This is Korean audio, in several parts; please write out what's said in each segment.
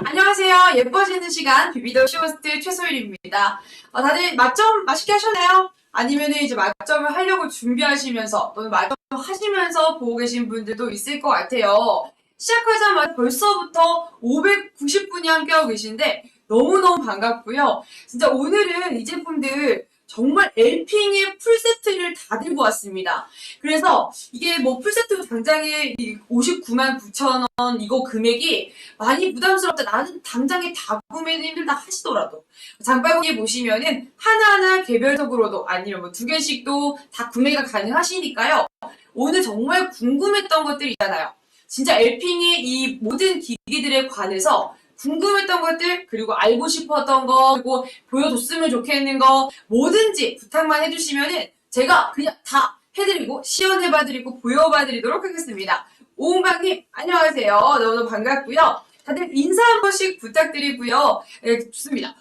안녕하세요. 예뻐지는 시간 비비더 쇼호스트 최소율입니다. 다들 맛점 맛있게 하셨나요? 아니면 이제 맛점을 하려고 준비하시면서 또는 맛점 하시면서 보고 계신 분들도 있을 것 같아요. 시작하자마자 벌써부터 590분이 함께하고 계신데 너무너무 반갑고요. 진짜 오늘은 이 제품들 정말 엘핑의 풀세트를 다 들고 왔습니다. 그래서 이게 뭐 풀세트 당장에 59만 9천 원 이거 금액이 많이 부담스럽다. 나는 당장에 다 구매는 힘들다 하시더라도 장바구니 보시면은 하나하나 개별적으로도 아니면 뭐 2개씩도 다 구매가 가능하시니까요. 오늘 정말 궁금했던 것들 있잖아요. 진짜 엘핑의 이 모든 기기들에 관해서 궁금했던 것들, 그리고 알고 싶었던 거, 그리고 보여줬으면 좋겠는 거, 뭐든지 부탁만 해주시면은 제가 그냥 다 해드리고, 시연해봐드리고, 보여봐드리도록 하겠습니다. 오은방님, 안녕하세요. 너무너무 반갑고요. 다들 인사 한 번씩 부탁드리고요. 네, 좋습니다.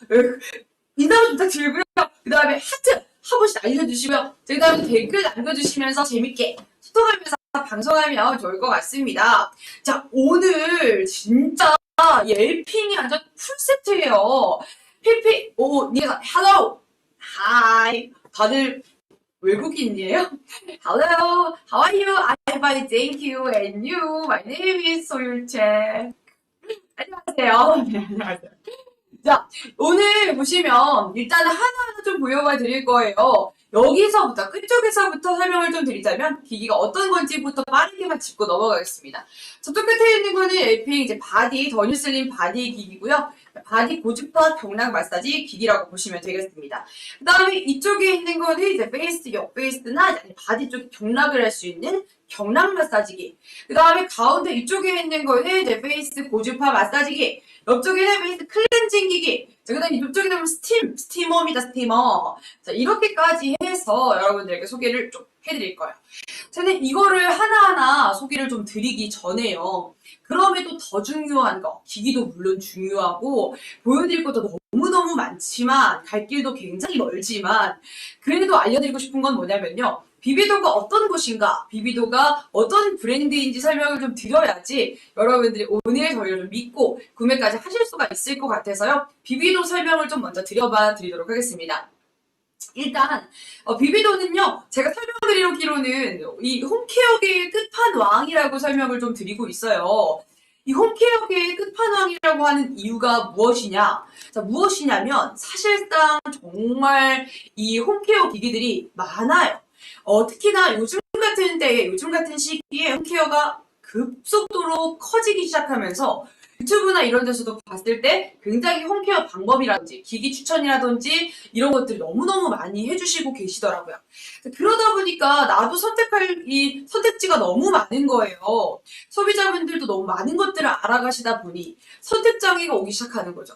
인사 한 번씩 부탁드리고요. 그 다음에 하트 한 번씩 알려주시고요. 그 다음에 댓글 남겨주시면서 재밌게 소통하면서 방송하면 좋을 것 같습니다. 자, 오늘 진짜 이 엘핑이 완전 풀세트예요. 피피, 오, 니가, hello, hi. 다들 외국인이에요? Hello, how are you? I'm fine, thank you. And you? My name is 소율채. 안녕하세요. 네, 안녕하세요. 자, 오늘 보시면 일단은 하나하나 좀 보여봐 드릴 거예요. 여기서부터, 끝쪽에서부터 설명을 좀 드리자면 기기가 어떤 건지부터 빠르게만 짚고 넘어가겠습니다. 저쪽 끝에 있는 거는 엘핑 이제 바디, 더뉴슬림 바디 기기고요. 바디 고주파 경락 마사지 기기라고 보시면 되겠습니다. 그 다음에 이쪽에 있는 거는 이제 페이스, 옆페이스나 바디 쪽에 경락을 할 수 있는 경락 마사지기. 그 다음에 가운데 이쪽에 있는 거는 이제 페이스 고주파 마사지기. 옆쪽에는 페이스 클렌징 기기. 자, 그 다음에 이쪽에 보면 스티머입니다, 스티머. 자, 이렇게까지 해서 여러분들에게 소개를 좀 해드릴 거예요. 저는 이거를 하나하나 소개를 좀 드리기 전에요. 그럼에도 더 중요한 거, 기기도 물론 중요하고, 보여드릴 것도 너무너무 많지만, 갈 길도 굉장히 멀지만, 그래도 알려드리고 싶은 건 뭐냐면요. 비비도가 어떤 곳인가, 비비도가 어떤 브랜드인지 설명을 좀 드려야지 여러분들이 오늘 저희를 좀 믿고 구매까지 하실 수가 있을 것 같아서요. 비비도 설명을 좀 먼저 드리도록 하겠습니다. 일단 비비도는요, 제가 설명드리기로는 이 홈케어계의 끝판왕이라고 설명을 좀 드리고 있어요. 이 홈케어계의 끝판왕이라고 하는 이유가 무엇이냐? 자, 무엇이냐면 사실상 정말 이 홈케어 기기들이 많아요. 특히나 요즘 같은 때에, 요즘 같은 시기에 홈케어가 급속도로 커지기 시작하면서 유튜브나 이런 데서도 봤을 때 굉장히 홈케어 방법이라든지 기기 추천이라든지 이런 것들이 너무너무 많이 해주시고 계시더라고요. 그러다 보니까 나도 선택할 이 선택지가 너무 많은 거예요. 소비자분들도 너무 많은 것들을 알아가시다 보니 선택장애가 오기 시작하는 거죠.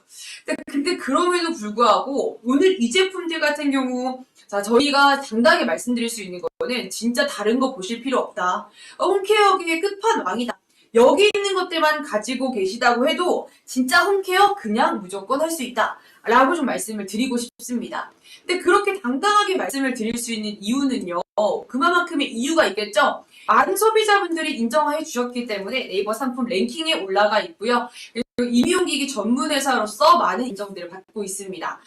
근데 그럼에도 불구하고 오늘 이 제품들 같은 경우, 자, 저희가 당당하게 말씀드릴 수 있는 거는 진짜 다른 거 보실 필요 없다. 홈케어계의 끝판왕이다. 여기 있는 것들만 가지고 계시다고 해도 진짜 홈케어 그냥 무조건 할 수 있다 라고 좀 말씀을 드리고 싶습니다. 근데 그렇게 당당하게 말씀을 드릴 수 있는 이유는요, 그만큼의 이유가 있겠죠. 많은 소비자분들이 인정해 주셨기 때문에 네이버 상품 랭킹에 올라가 있고요. 임용기기 전문 회사로서 많은 인정들을 받고 있습니다.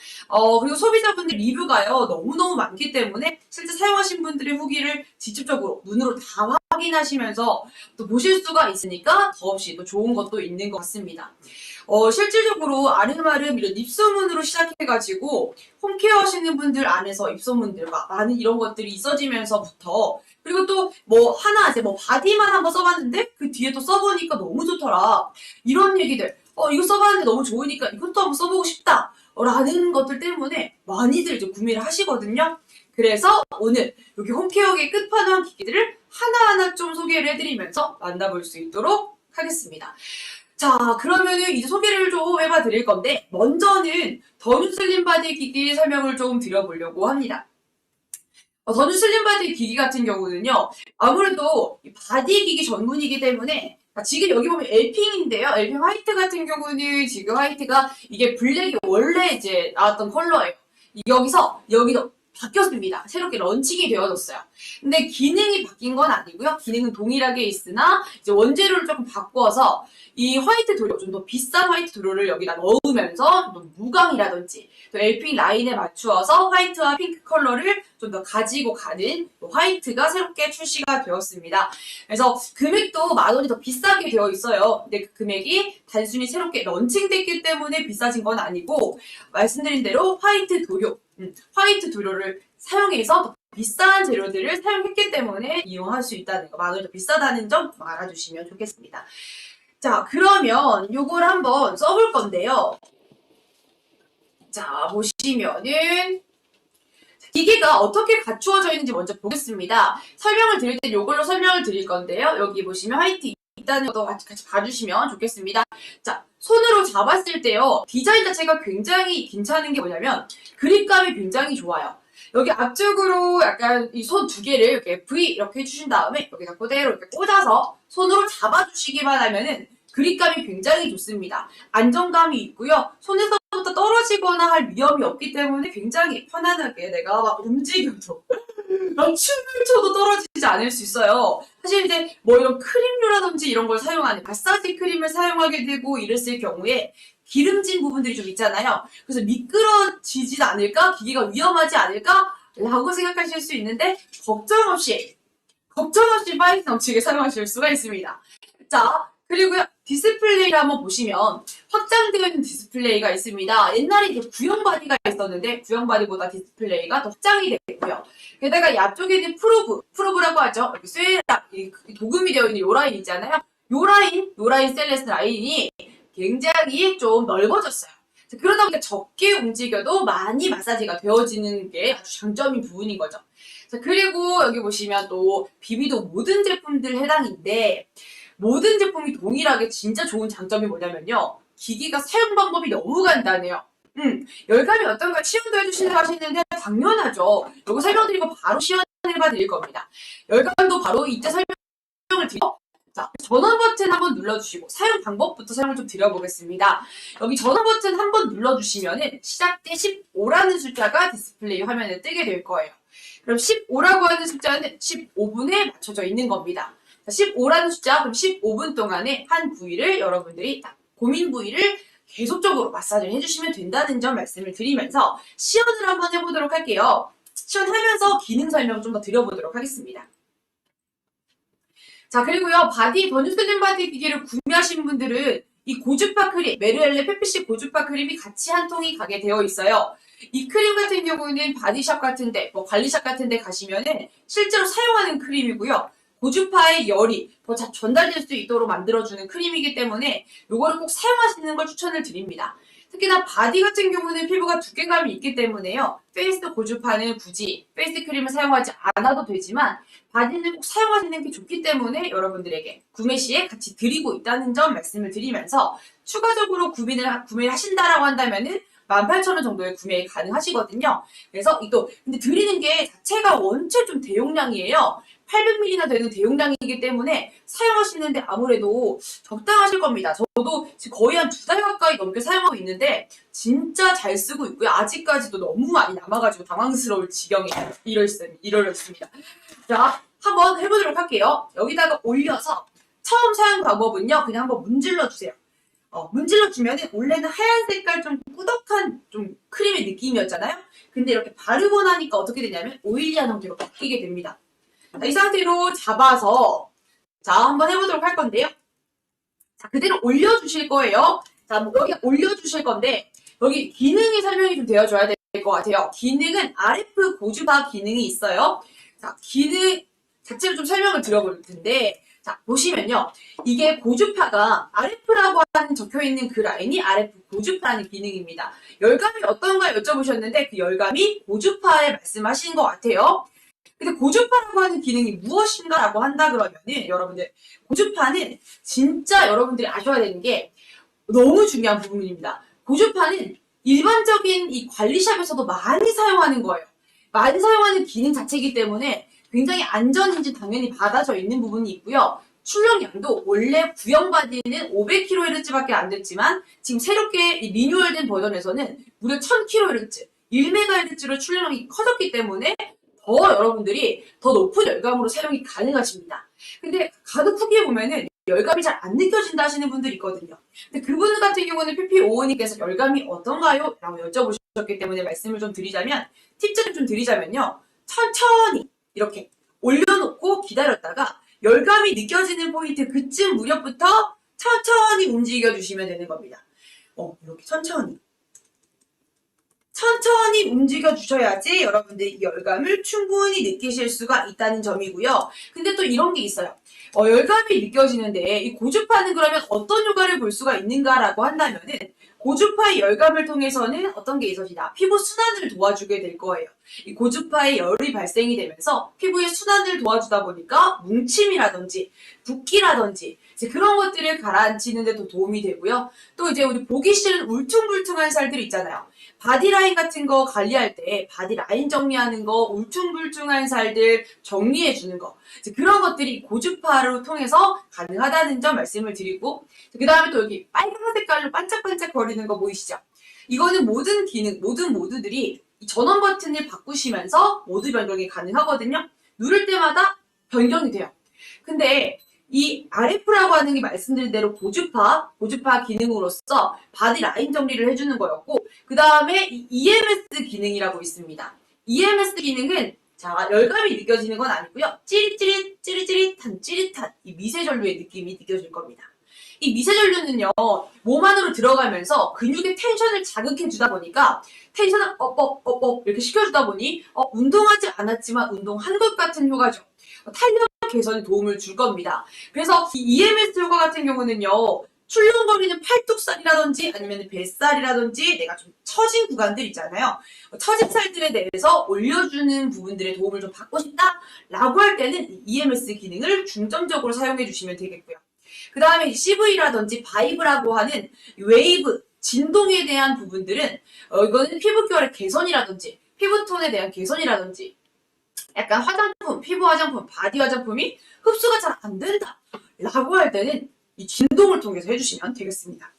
그리고 소비자분들 리뷰가요, 너무너무 많기 때문에 실제 사용하신 분들의 후기를 직접적으로 눈으로 다 확인하시면서 또 보실 수가 있으니까 더없이 또 좋은 것도 있는 것 같습니다. 실질적으로 아름아름 이런 입소문으로 시작해가지고 홈케어 하시는 분들 안에서 입소문들과 많은 이런 것들이 있어지면서부터, 그리고 또 뭐 하나 이제 뭐 바디만 한번 써봤는데 그 뒤에 또 써보니까 너무 좋더라, 이런 얘기들, 이거 써봤는데 너무 좋으니까 이것도 한번 써보고 싶다 라는 것들 때문에 많이들 이제 구매를 하시거든요. 그래서 오늘 여기 홈케어의 끝판왕 기기들을 하나하나 좀 소개를 해드리면서 만나볼 수 있도록 하겠습니다. 자, 그러면은 이제 소개를 좀 해봐 드릴 건데, 먼저는 더뉴슬림 바디 기기 설명을 좀 드려보려고 합니다. 더뉴슬림 바디 기기 같은 경우는요, 아무래도 바디 기기 전문이기 때문에, 지금 여기 보면 엘핑인데요. 엘핑 화이트 같은 경우는 지금 화이트가 이게 블랙이 원래 이제 나왔던 컬러예요. 여기서 여기도 바뀌었습니다. 새롭게 런칭이 되어졌어요. 근데 기능이 바뀐 건 아니고요. 기능은 동일하게 있으나 이제 원재료를 조금 바꿔서 이 화이트 도료, 좀 더 비싼 화이트 도료를 여기다 넣으면서 좀 더 무광이라든지 또 LP 라인에 맞추어서 화이트와 핑크 컬러를 좀 더 가지고 가는 화이트가 새롭게 출시가 되었습니다. 그래서 금액도 10,000원이 더 비싸게 되어 있어요. 근데 그 금액이 단순히 새롭게 런칭됐기 때문에 비싸진 건 아니고 말씀드린 대로 화이트 도료를 사용해서 더 비싼 재료들을 사용했기 때문에 이용할 수 있다는 거, 10,000원이 더 비싸다는 점 알아주시면 좋겠습니다. 자, 그러면 요걸 한번 써볼 건데요. 자, 보시면은 기계가 어떻게 갖추어져 있는지 먼저 보겠습니다. 설명을 드릴 때 이걸로 설명을 드릴 건데요. 여기 보시면 화이트 있다는 것도 같이 봐주시면 좋겠습니다. 자, 손으로 잡았을 때요. 디자인 자체가 굉장히 괜찮은 게 뭐냐면 그립감이 굉장히 좋아요. 여기 앞쪽으로 약간 이 손 두 개를 이렇게 V 이렇게 해주신 다음에 여기다 그대로 이렇게 꽂아서 손으로 잡아주시기만 하면은 그립감이 굉장히 좋습니다. 안정감이 있고요. 손에서부터 떨어지거나 할 위험이 없기 때문에 굉장히 편안하게 내가 막 움직여도 막 춤을 춰도 떨어지지 않을 수 있어요. 사실 이제 뭐 이런 크림류라든지 이런 걸 사용하는 마사지 크림을 사용하게 되고 이랬을 경우에 기름진 부분들이 좀 있잖아요. 그래서 미끄러지지 않을까? 기계가 위험하지 않을까? 라고 생각하실 수 있는데 걱정 없이 파이트 넘치게 사용하실 수가 있습니다. 자, 그리고요. 디스플레이를 한번 보시면 확장되어 있는 디스플레이가 있습니다. 옛날에 이제 구형 바디가 있었는데 구형 바디보다 디스플레이가 더 확장이 됐고요. 게다가 이 앞쪽에는 프로브라고 하죠. 여기 쇠랑 도금이 되어 있는 요 라인 있잖아요. 요 라인 스테인리스 라인이 굉장히 좀 넓어졌어요. 그러다 보니까 적게 움직여도 많이 마사지가 되어지는 게 아주 장점인 부분인 거죠. 자, 그리고 여기 보시면 또 비비도 모든 제품들 해당인데 모든 제품이 동일하게 진짜 좋은 장점이 뭐냐면요. 기기가 사용 방법이 너무 간단해요. 열감이 어떤가 시연도 해주시려고 하시는데 당연하죠. 이거 설명드리고 바로 시연해봐 드릴 겁니다. 열감도 바로 이때 설명을 드리고 자, 전원 버튼 한번 눌러주시고 사용 방법부터 설명을 좀 드려보겠습니다. 여기 전원 버튼 한번 눌러주시면은 시작 때 15라는 숫자가 디스플레이 화면에 뜨게 될 거예요. 그럼 15라고 하는 숫자는 15분에 맞춰져 있는 겁니다. 15라는 숫자, 그럼 15분 동안에 한 부위를 여러분들이 딱 고민 부위를 계속적으로 마사지를 해주시면 된다는 점 말씀을 드리면서 시연을 한번 해보도록 할게요. 시연하면서 기능 설명 좀 더 드려보도록 하겠습니다. 자, 그리고요, 버뉴스님 바디 기계를 구매하신 분들은 이 고주파 크림, 메르엘레 페피시 고주파 크림이 같이 한 통이 가게 되어 있어요. 이 크림 같은 경우는 바디샵 같은데, 뭐 관리샵 같은데 가시면은 실제로 사용하는 크림이고요. 고주파의 열이 더 전달될 수 있도록 만들어주는 크림이기 때문에 이거를 꼭 사용하시는 걸 추천을 드립니다. 특히나 바디 같은 경우는 피부가 두께감이 있기 때문에요. 페이스 고주파는 굳이 페이스 크림을 사용하지 않아도 되지만 바디는 꼭 사용하시는 게 좋기 때문에 여러분들에게 구매 시에 같이 드리고 있다는 점 말씀을 드리면서 추가적으로 구매를 하신다라고 한다면은 18,000원 정도에 구매 가능하시거든요. 그래서 근데 드리는 게 자체가 원체 좀 대용량이에요. 800ml나 되는 대용량이기 때문에 사용하시는데 아무래도 적당하실 겁니다. 저도 지금 거의 한 2달 가까이 넘게 사용하고 있는데 진짜 잘 쓰고 있고요. 아직까지도 너무 많이 남아가지고 당황스러울 지경에 이르렀습니다. 자, 한번 해보도록 할게요. 여기다가 올려서 처음 사용 방법은요. 그냥 한번 문질러주세요. 문질러주면 원래는 하얀 색깔 좀 꾸덕한 좀 크림의 느낌이었잖아요. 근데 이렇게 바르고 나니까 어떻게 되냐면 오일리한 형태로 바뀌게 됩니다. 자, 이 상태로 잡아서 자 한번 해보도록 할 건데요. 자, 그대로 올려주실 거예요. 자, 여기 올려주실 건데 여기 기능이 설명이 좀 되어줘야 될 것 같아요. 기능은 RF 고주파 기능이 있어요. 자, 기능 자체를 좀 설명을 드려볼 텐데 자, 보시면요. 이게 고주파가 RF라고 하는 적혀있는 그 라인이 RF 고주파라는 기능입니다. 열감이 어떤가 여쭤보셨는데 그 열감이 고주파에 말씀하시는 것 같아요. 근데 고주파라고 하는 기능이 무엇인가라고 한다 그러면은 여러분들 고주파는 진짜 여러분들이 아셔야 되는 게 너무 중요한 부분입니다. 고주파는 일반적인 이 관리샵에서도 많이 사용하는 거예요. 많이 사용하는 기능 자체이기 때문에 굉장히 안전인지 당연히 받아져 있는 부분이 있고요. 출력량도 원래 구형 바디는 500kHz밖에 안 됐지만 지금 새롭게 리뉴얼된 버전에서는 무려 1000kHz, 1MHz로 출력량이 커졌기 때문에 더 여러분들이 더 높은 열감으로 사용이 가능하십니다. 근데 가득 후기에 보면은 열감이 잘 안 느껴진다 하시는 분들이 있거든요. 근데 그분 같은 경우는 PP55님께서 열감이 어떤가요? 라고 여쭤보셨기 때문에 말씀을 좀 드리자면, 팁을 좀 드리자면요. 천천히 이렇게 올려놓고 기다렸다가 열감이 느껴지는 포인트 그쯤 무렵부터 천천히 움직여주시면 되는 겁니다. 이렇게 천천히 움직여 주셔야지 여러분들이 이 열감을 충분히 느끼실 수가 있다는 점이고요. 근데 또 이런 게 있어요. 열감이 느껴지는데 이 고주파는 그러면 어떤 효과를 볼 수가 있는가라고 한다면은, 고주파의 열감을 통해서는 어떤 게 있어지냐? 피부 순환을 도와주게 될 거예요. 이 고주파의 열이 발생이 되면서 피부의 순환을 도와주다 보니까 뭉침이라든지 붓기라든지 이제 그런 것들을 가라앉히는 데도 도움이 되고요. 또 이제 우리 보기 싫은 울퉁불퉁한 살들이 있잖아요. 바디라인 같은 거 관리할 때 바디라인 정리하는 거, 울퉁불퉁한 살들 정리해주는 거, 이제 그런 것들이 고주파로 통해서 가능하다는 점 말씀을 드리고, 그 다음에 또 여기 빨간 색깔로 반짝반짝 거리는 거 보이시죠? 이거는 모든 기능, 모든 모드들이 이 전원 버튼을 바꾸시면서 모드 변경이 가능하거든요. 누를 때마다 변경이 돼요. 근데 이 RF라고 하는 게 말씀드린 대로 고주파 기능으로서 바디 라인 정리를 해주는 거였고, 그 다음에 EMS 기능이라고 있습니다. EMS 기능은 자, 열감이 느껴지는 건 아니고요. 찌릿한 이 미세전류의 느낌이 느껴질 겁니다. 이 미세전류는요, 몸 안으로 들어가면서 근육의 텐션을 자극해 주다 보니까 텐션을 업 이렇게 시켜주다 보니 운동하지 않았지만 운동한 것 같은 효과죠. 탄력 개선에 도움을 줄 겁니다. 그래서 이 EMS 효과 같은 경우는요, 출렁거리는 팔뚝살이라든지 아니면 뱃살이라든지 내가 좀 처진 구간들 있잖아요. 처진 살들에 대해서 올려주는 부분들의 도움을 좀 받고 싶다 라고 할 때는 이 EMS 기능을 중점적으로 사용해 주시면 되겠고요. 그 다음에 CV라든지 바이브라고 하는 웨이브, 진동에 대한 부분들은 이거는 피부결의 개선이라든지 피부톤에 대한 개선이라든지 약간 화장품, 피부 화장품, 바디 화장품이 흡수가 잘 안 된다 라고 할 때는 이 진동을 통해서 해주시면 되겠습니다.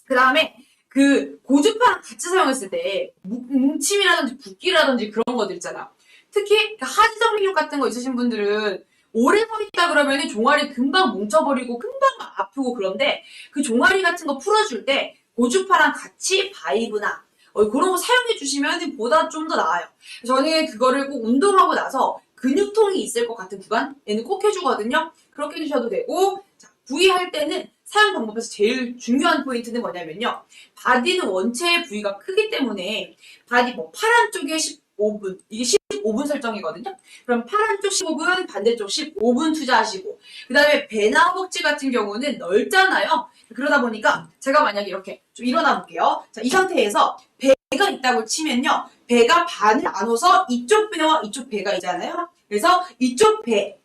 그 다음에 그 고주파랑 같이 사용했을 때 뭉침이라든지 붓기라든지 그런 것들 있잖아요. 특히 하지정맥류 같은 거 있으신 분들은 오래 서 있다 그러면 종아리 금방 뭉쳐버리고 금방 아프고, 그런데 그 종아리 같은 거 풀어줄 때 고주파랑 같이 바이브나 그런 거 사용해 주시면 보다 좀 더 나아요. 저는 그거를 꼭 운동하고 나서 근육통이 있을 것 같은 구간에는 꼭 해주거든요. 그렇게 해주셔도 되고, 자, 부위할 때는 사용 방법에서 제일 중요한 포인트는 뭐냐면요. 바디는 원체 부위가 크기 때문에 바디 팔 한쪽에 15분, 이게 15분 설정이거든요. 그럼 팔 한쪽 15분, 반대쪽 15분 투자하시고, 그 다음에 배나 허벅지 같은 경우는 넓잖아요. 그러다 보니까 제가 만약에 이렇게 좀 일어나 볼게요. 자, 이 상태에서 배가 있다고 치면요. 배가 반을 나눠서 이쪽 배와 이쪽 배가 있잖아요. 그래서 이쪽 배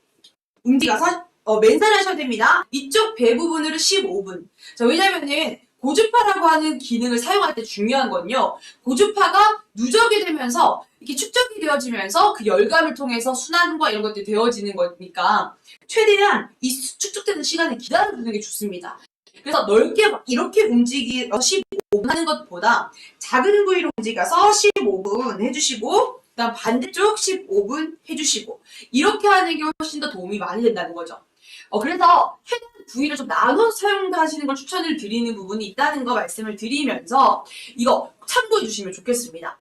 움직여서 맨살을 하셔야 됩니다. 이쪽 배 부분으로 15분. 자, 왜냐면은 고주파라고 하는 기능을 사용할 때 중요한 건요. 고주파가 누적이 되면서 이렇게 축적이 되어지면서 그 열감을 통해서 순환과 이런 것들이 되어지는 거니까 최대한 이 축적되는 시간을 기다려주는 게 좋습니다. 그래서 넓게 이렇게 움직여서 15분 하는 것보다 작은 부위로 움직여서 15분 해주시고, 그다음 반대쪽 15분 해주시고, 이렇게 하는 게 훨씬 더 도움이 많이 된다는 거죠. 그래서 최대한 부위를 좀 나눠서 사용하시는 걸 추천을 드리는 부분이 있다는 거 말씀을 드리면서 이거 참고해 주시면 좋겠습니다.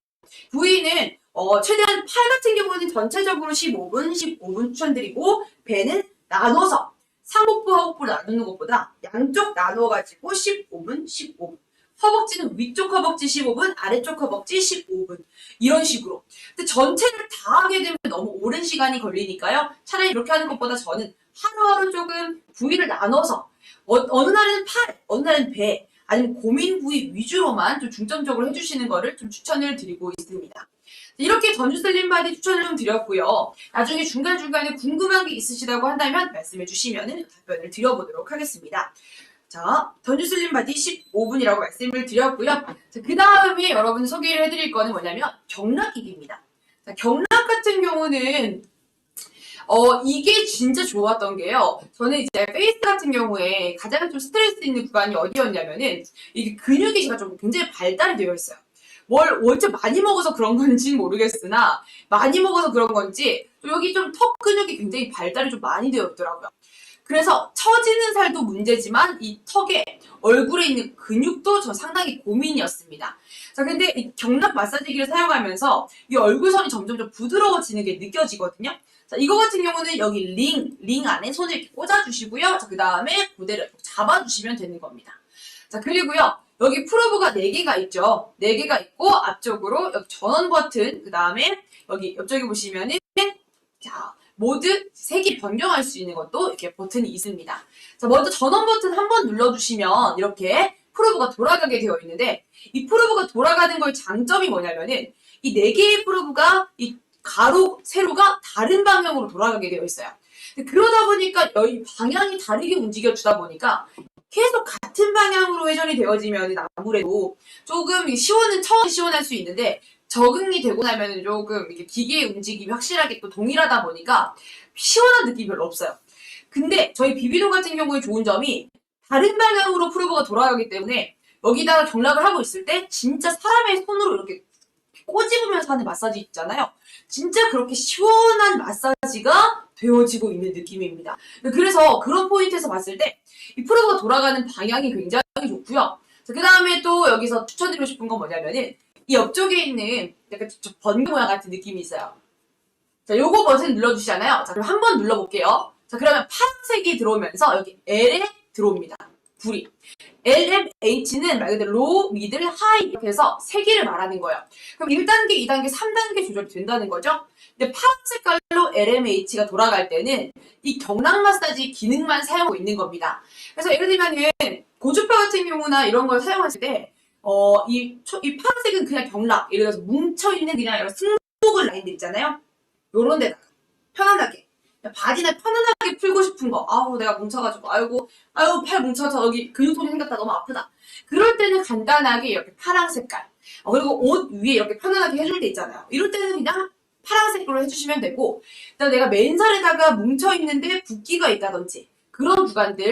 부위는 최대한 팔 같은 경우는 전체적으로 15분 추천드리고, 배는 나눠서 상복부, 하복부를 나누는 것보다 양쪽 나눠가지고 15분. 허벅지는 위쪽 허벅지 15분, 아래쪽 허벅지 15분. 이런 식으로. 근데 전체를 다 하게 되면 너무 오랜 시간이 걸리니까요. 차라리 이렇게 하는 것보다 저는 하루하루 조금 부위를 나눠서 어느 날은 팔, 어느 날은 배, 아니면 고민 부위 위주로만 좀 중점적으로 해주시는 거를 좀 추천을 드리고 있습니다. 이렇게 전주 슬림 바디 추천을 좀 드렸고요. 나중에 중간중간에 궁금한 게 있으시다고 한다면 말씀해 주시면 답변을 드려보도록 하겠습니다. 자, 전주 슬림 바디 15분이라고 말씀을 드렸고요. 그 다음에 여러분 소개를 해드릴 거는 뭐냐면 경락기기입니다. 자, 경락 같은 경우는 이게 진짜 좋았던 게요. 저는 이제 페이스 같은 경우에 가장 좀 스트레스 있는 구간이 어디였냐면은 이게 근육이 제가 좀 굉장히 발달이 되어 있어요. 뭘 원체 많이 먹어서 그런 건지는 모르겠으나 많이 먹어서 그런 건지 여기 좀 턱 근육이 굉장히 발달이 좀 많이 되어 있더라고요. 그래서 처지는 살도 문제지만 이 턱에 얼굴에 있는 근육도 저 상당히 고민이었습니다. 자, 근데 이 경락 마사지기를 사용하면서 이 얼굴선이 점점 좀 부드러워지는 게 느껴지거든요. 자, 이거 같은 경우는 여기 링 안에 손을 이렇게 꽂아주시고요. 자, 그 다음에 그대로 잡아주시면 되는 겁니다. 자, 그리고요. 여기 프로브가 4개가 있죠. 4개가 있고 앞쪽으로 여기 전원 버튼, 그 다음에 여기 옆쪽에 보시면은 자, 모드 색이 변경할 수 있는 것도 이렇게 버튼이 있습니다. 자, 먼저 전원 버튼 한번 눌러주시면 이렇게 프로브가 돌아가게 되어 있는데 이 프로브가 돌아가는 걸 장점이 뭐냐면은 이 4개의 프로브가 이 가로, 세로가 다른 방향으로 돌아가게 되어 있어요. 그러다 보니까 이 방향이 다르게 움직여주다 보니까 계속 같은 방향으로 회전이 되어지면 아무래도 조금 시원은 처음 시원할 수 있는데 적응이 되고 나면 조금 이렇게 기계의 움직임이 확실하게 또 동일하다 보니까 시원한 느낌이 별로 없어요. 근데 저희 비비도 같은 경우에 좋은 점이 다른 방향으로 프로브가 돌아가기 때문에 여기다가 경락을 하고 있을 때 진짜 사람의 손으로 이렇게 꼬집으면서 하는 마사지 있잖아요. 진짜 그렇게 시원한 마사지가 되어지고 있는 느낌입니다. 그래서 그런 포인트에서 봤을 때 이 프로브가 돌아가는 방향이 굉장히 좋고요. 그 다음에 또 여기서 추천드리고 싶은 건 뭐냐면은 이 옆쪽에 있는 약간 번개 모양 같은 느낌이 있어요. 자, 요거 버튼 눌러주시잖아요. 자, 그럼 한번 눌러볼게요. 자, 그러면 파란색이 들어오면서 여기 L에 들어옵니다. 불이. LMH는 말 그대로 로우, 미들, 하이 이렇게 해서 3개를 말하는 거예요. 그럼 1단계, 2단계, 3단계 조절이 된다는 거죠. 근데 파란 색깔로 LMH가 돌아갈 때는 이 경락 마사지 기능만 사용하고 있는 겁니다. 그래서 예를 들면은 고주파 같은 경우나 이런 걸 사용했을 때 이 파란색은 그냥 경락, 예를 들어서 뭉쳐있는 그냥 이런 승모근 라인들 있잖아요. 요런 데다가 편안하게 바디나 편안하게 풀고 싶은 거. 아우 내가 뭉쳐가지고 아유 팔 뭉쳐서 여기 근육통이 생겼다 너무 아프다. 그럴 때는 간단하게 이렇게 파란 색깔 그리고 옷 위에 이렇게 편안하게 해줄 때 있잖아요. 이럴 때는 그냥 파란색으로 해주시면 되고 일단 내가 맨살에다가 뭉쳐있는데 붓기가 있다든지 그런 구간들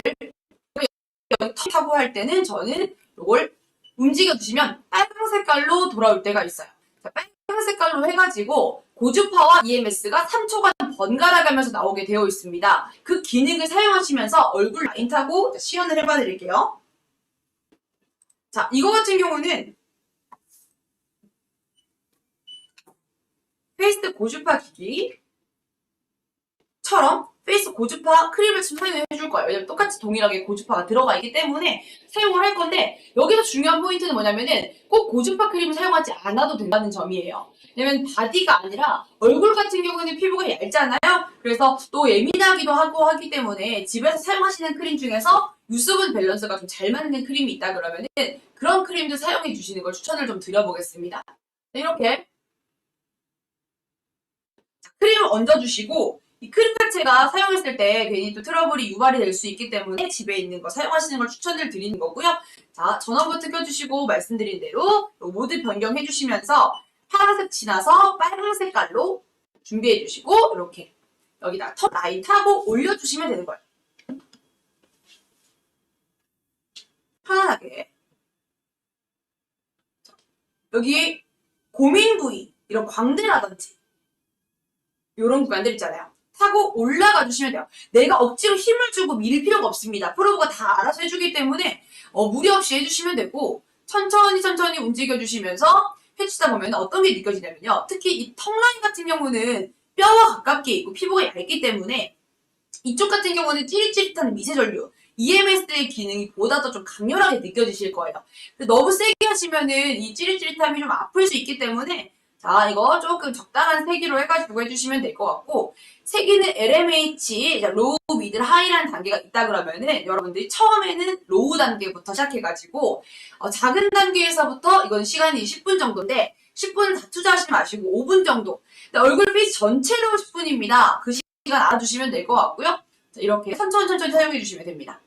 여기 턱하고 할 때는 저는 이걸 움직여주시면 빨간 색깔로 돌아올 때가 있어요. 자, 빨간 색깔로 해가지고 고주파와 EMS가 3초간 번갈아가면서 나오게 되어 있습니다. 그 기능을 사용하시면서 얼굴 라인 타고 시연을 해봐 드릴게요. 자, 이거 같은 경우는 페이스 고주파 기기처럼 페이스 고주파 크림을 좀 사용해 줄 거예요. 왜냐면 똑같이 동일하게 고주파가 들어가 있기 때문에 사용을 할 건데 여기서 중요한 포인트는 뭐냐면은 꼭 고주파 크림을 사용하지 않아도 된다는 점이에요. 왜냐면 바디가 아니라 얼굴 같은 경우는 피부가 얇잖아요. 그래서 또 예민하기도 하고 하기 때문에 집에서 사용하시는 크림 중에서 유수분 밸런스가 좀 잘 맞는 크림이 있다 그러면은 그런 크림도 사용해 주시는 걸 추천을 좀 드려보겠습니다. 이렇게 크림을 얹어주시고 이 크림 자체가 사용했을 때 괜히 또 트러블이 유발이 될 수 있기 때문에 집에 있는 거 사용하시는 걸 추천을 드리는 거고요. 자, 전원 버튼 켜주시고 말씀드린 대로 모드 변경해 주시면서 파란색 지나서 빨간 색깔로 준비해 주시고 이렇게 여기다 턱 라인 타고 올려주시면 되는 거예요. 편안하게. 여기 고민 부위, 이런 광대라든지 이런 구간들 있잖아요. 타고 올라가 주시면 돼요. 내가 억지로 힘을 주고 밀 필요가 없습니다. 프로브가 다 알아서 해주기 때문에 무리 없이 해주시면 되고 천천히 움직여주시면서 해주다 보면 어떤 게 느껴지냐면요. 특히 이 턱라인 같은 경우는 뼈와 가깝게 있고 피부가 얇기 때문에 이쪽 같은 경우는 찌릿찌릿한 미세전류 EMS의 기능이 보다 더 좀 강렬하게 느껴지실 거예요. 너무 세게 하시면은 이 찌릿찌릿함이 좀 아플 수 있기 때문에 자, 이거 조금 적당한 세기로 해가지고 해주시면 될 것 같고 세기는 LMH, 로우, 미들, 하이라는 단계가 있다 그러면은 여러분들이 처음에는 로우 단계부터 시작해가지고 작은 단계에서부터 이건 시간이 10분 정도인데 10분 다 투자하지 마시고 5분 정도 얼굴 페이스 전체로 10분입니다. 그 시간 알아주시면 될 것 같고요. 자, 이렇게 천천히 사용해 주시면 됩니다.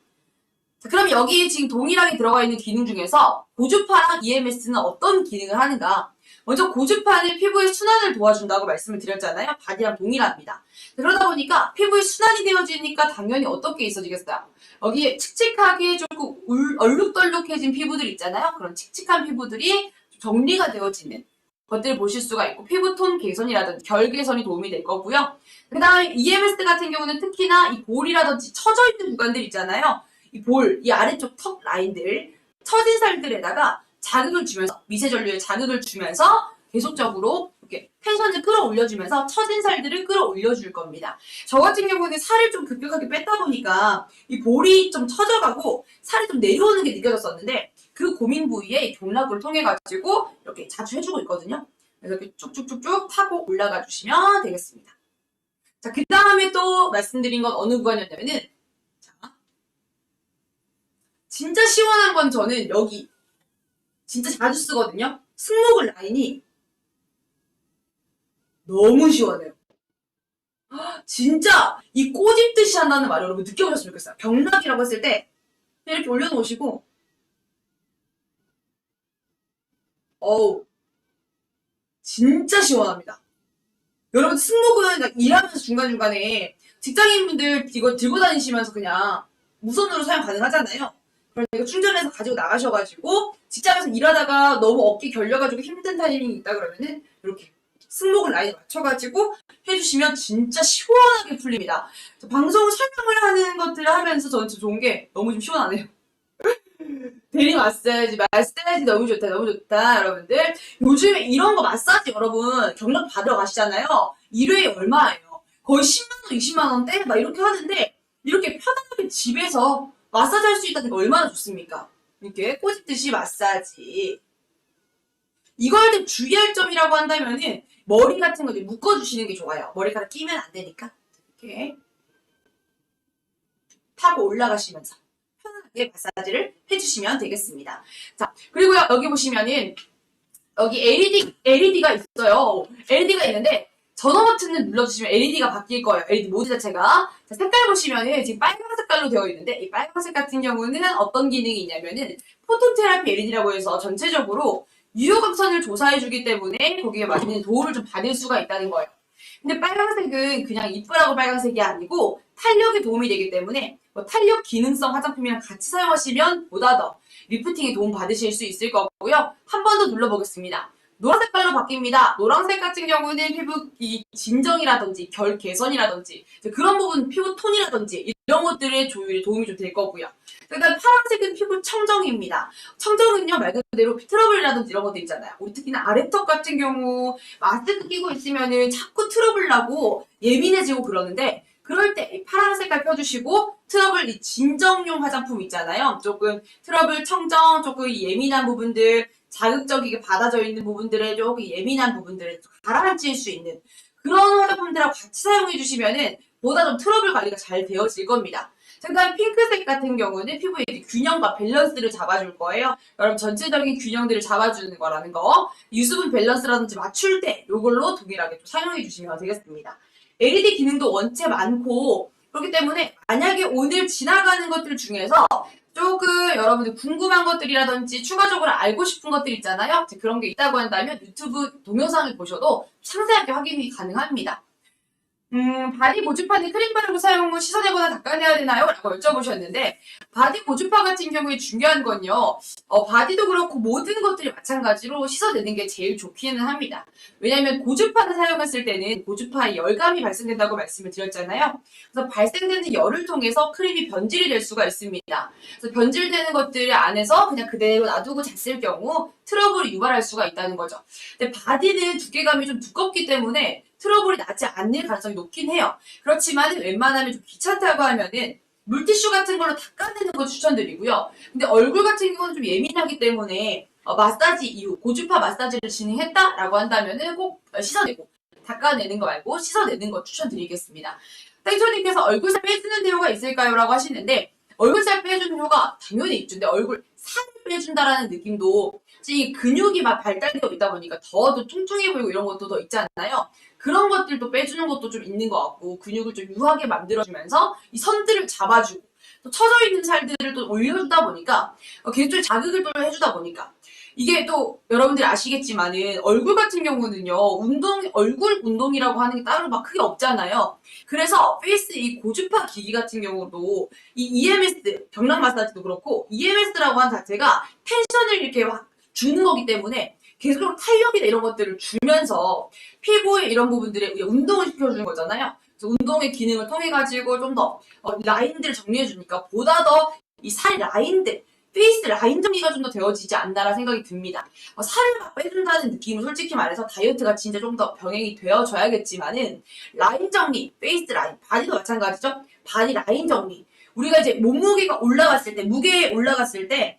자, 그럼 여기 지금 동일하게 들어가 있는 기능 중에서 고주파랑 EMS는 어떤 기능을 하는가? 먼저 고주파는 피부의 순환을 도와준다고 말씀을 드렸잖아요. 바디랑 동일합니다. 그러다 보니까 피부의 순환이 되어지니까 당연히 어떻게 있어지겠어요? 여기에 칙칙하게 조금 얼룩덜룩해진 피부들 있잖아요. 그런 칙칙한 피부들이 정리가 되어지는 것들을 보실 수가 있고 피부톤 개선이라든지 결 개선이 도움이 될 거고요. 그 다음에 EMS 같은 경우는 특히나 이 볼이라든지 처져 있는 구간들 있잖아요. 이 볼, 이 아래쪽 턱 라인들, 처진 살들에다가 자극을 주면서 미세 전류에 자극을 주면서 계속적으로 이렇게 텐션을 끌어올려주면서 처진 살들을 끌어올려줄 겁니다. 저 같은 경우는 살을 좀 급격하게 뺐다 보니까 이 볼이 좀 처져가고 살이 좀 내려오는 게 느껴졌었는데 그 고민 부위에 경락을 통해 가지고 이렇게 자주 해주고 있거든요. 그래서 이렇게 쭉쭉쭉쭉 타고 올라가 주시면 되겠습니다. 자, 그 다음에 또 말씀드린 건 어느 구간이었냐면은 자, 진짜 시원한 건 저는 여기 진짜 자주 쓰거든요. 승모근 라인이 너무 시원해요. 진짜 이 꼬집듯이 한다는 말 여러분 느껴보셨으면 좋겠어요. 경락이라고 했을 때 이렇게 올려놓으시고 어우 진짜 시원합니다. 여러분 승모근 일하면서 중간중간에 직장인분들 이거 들고 다니시면서 그냥 무선으로 사용 가능하잖아요. 그러니까 충전해서 가지고 나가셔가지고 직장에서 일하다가 너무 어깨 결려가지고 힘든 타이밍이 있다 그러면은 이렇게 승모근 라인 맞춰가지고 해주시면 진짜 시원하게 풀립니다. 방송 설명을 하는 것들을 하면서 저는 좋은 게 너무 좀 시원하네요. 대리 마사지 너무 좋다, 너무 좋다, 여러분들. 요즘에 이런 거 마사지 여러분 경력 받으러 가시잖아요. 1회에 얼마예요? 거의 10만원, 20만원대? 막 이렇게 하는데, 이렇게 편하게 집에서 마사지 할 수 있다는 게 얼마나 좋습니까? 이렇게 꼬집듯이 마사지. 이걸 좀 주의할 점이라고 한다면은, 머리 같은 거 묶어주시는 게 좋아요. 머리카락 끼면 안 되니까. 이렇게. 타고 올라가시면서. 편하게 마사지를 해주시면 되겠습니다. 자, 그리고요, 여기 보시면은, 여기 LED가 있어요. LED가 있는데, 전원 버튼을 눌러주시면 LED가 바뀔 거예요. LED 모드 자체가. 자, 색깔 보시면은, 지금 빨간 색깔로 되어 있는데, 이 빨간색 같은 경우는 어떤 기능이 있냐면은, 포토테라피 LED라고 해서 전체적으로 유효광선을 조사해주기 때문에 거기에 맞는 도움을 좀 받을 수가 있다는 거예요. 근데 빨간색은 그냥 이쁘라고 빨간색이 아니고 탄력에 도움이 되기 때문에 뭐 탄력 기능성 화장품이랑 같이 사용하시면 보다 더 리프팅에 도움 받으실 수 있을 거고요. 한 번 더 눌러보겠습니다. 노란 색깔로 바뀝니다. 노란색 같은 경우는 피부 진정이라든지 결 개선이라든지 그런 부분 피부 톤이라든지 이런 것들의 조율에 도움이 좀 될 거고요. 그다음 파란색은 피부 청정입니다. 청정은요 말 그대로 트러블이라든지 이런 것들 있잖아요. 우리 특히나 아래턱 같은 경우 마스크 끼고 있으면은 자꾸 트러블 나고 예민해지고 그러는데 그럴 때 파란 색깔 펴주시고 트러블 이 진정용 화장품 있잖아요. 조금 트러블 청정 조금 예민한 부분들 자극적이게 받아져 있는 부분들에 조금 예민한 부분들을 가라앉힐 수 있는 그런 화장품들하고 같이 사용해 주시면은 보다 좀 트러블 관리가 잘 되어질 겁니다. 그다음 핑크색 같은 경우는 피부의 균형과 밸런스를 잡아줄 거예요. 여러분 전체적인 균형들을 잡아주는 거라는 거. 유수분 밸런스라든지 맞출 때 이걸로 동일하게 또 사용해 주시면 되겠습니다. LED 기능도 원체 많고 그렇기 때문에 만약에 오늘 지나가는 것들 중에서 조금 여러분들 궁금한 것들이라든지 추가적으로 알고 싶은 것들 있잖아요. 그런 게 있다고 한다면 유튜브 동영상을 보셔도 상세하게 확인이 가능합니다. 바디 보습판에 크림 바르고 사용 후 씻어내거나 닦아내야 되나요? 라고 여쭤보셨는데 바디 보습파 같은 경우에 중요한 건요. 바디도 그렇고 모든 것들이 마찬가지로 씻어내는 게 제일 좋기는 합니다. 왜냐하면 고주파를 사용했을 때는 고주파에 열감이 발생된다고 말씀을 드렸잖아요. 그래서 발생되는 열을 통해서 크림이 변질이 될 수가 있습니다. 그래서 변질되는 것들 안에서 그냥 그대로 놔두고 잤을 경우 트러블이 유발할 수가 있다는 거죠. 근데 바디는 두께감이 좀 두껍기 때문에 트러블이 나지 않을 가능성이 높긴 해요. 그렇지만 웬만하면 좀 귀찮다고 하면은 물티슈 같은 걸로 닦아내는 거 추천드리고요. 근데 얼굴 같은 경우는 좀 예민하기 때문에 마사지 이후 고주파 마사지를 진행했다라고 한다면은 꼭 씻어내고 닦아내는 거 말고 씻어내는 거 추천드리겠습니다. 땡초님께서 얼굴살 빼주는 대우가 있을까요? 라고 하시는데 얼굴살 빼주는 효과 당연히 있죠. 근데 얼굴 살을 빼준다라는 느낌도 이 근육이 막 발달되어 있다 보니까 더 뚱뚱해 보이고 이런 것도 더 있잖아요. 그런 것들도 빼주는 것도 좀 있는 것 같고 근육을 좀 유하게 만들어주면서 이 선들을 잡아주고 또 처져 있는 살들을 또 올려주다 보니까 계속 자극을 또 해주다 보니까 이게 또 여러분들이 아시겠지만은 얼굴 같은 경우는요 얼굴 운동이라고 하는 게 따로 막 크게 없잖아요. 그래서 페이스 이 고주파 기기 같은 경우도 이 EMS 경락 마사지도 그렇고 EMS라고 하는 자체가 텐션을 이렇게 막 주는 거기 때문에 계속적으로 탄력이나 이런 것들을 주면서 피부에 이런 부분들에 운동을 시켜주는 거잖아요. 그래서 운동의 기능을 통해 가지고 좀 더 라인들을 정리해 주니까 보다 더 이 살 라인들, 페이스 라인 정리가 좀 더 되어지지 않나라는 생각이 듭니다. 살을 막 빼준다는 느낌은 솔직히 말해서 다이어트가 진짜 좀 더 병행이 되어져야겠지만은 라인 정리, 페이스 라인, 바디도 마찬가지죠. 바디 라인 정리. 우리가 이제 몸무게가 올라갔을 때, 무게 올라갔을 때,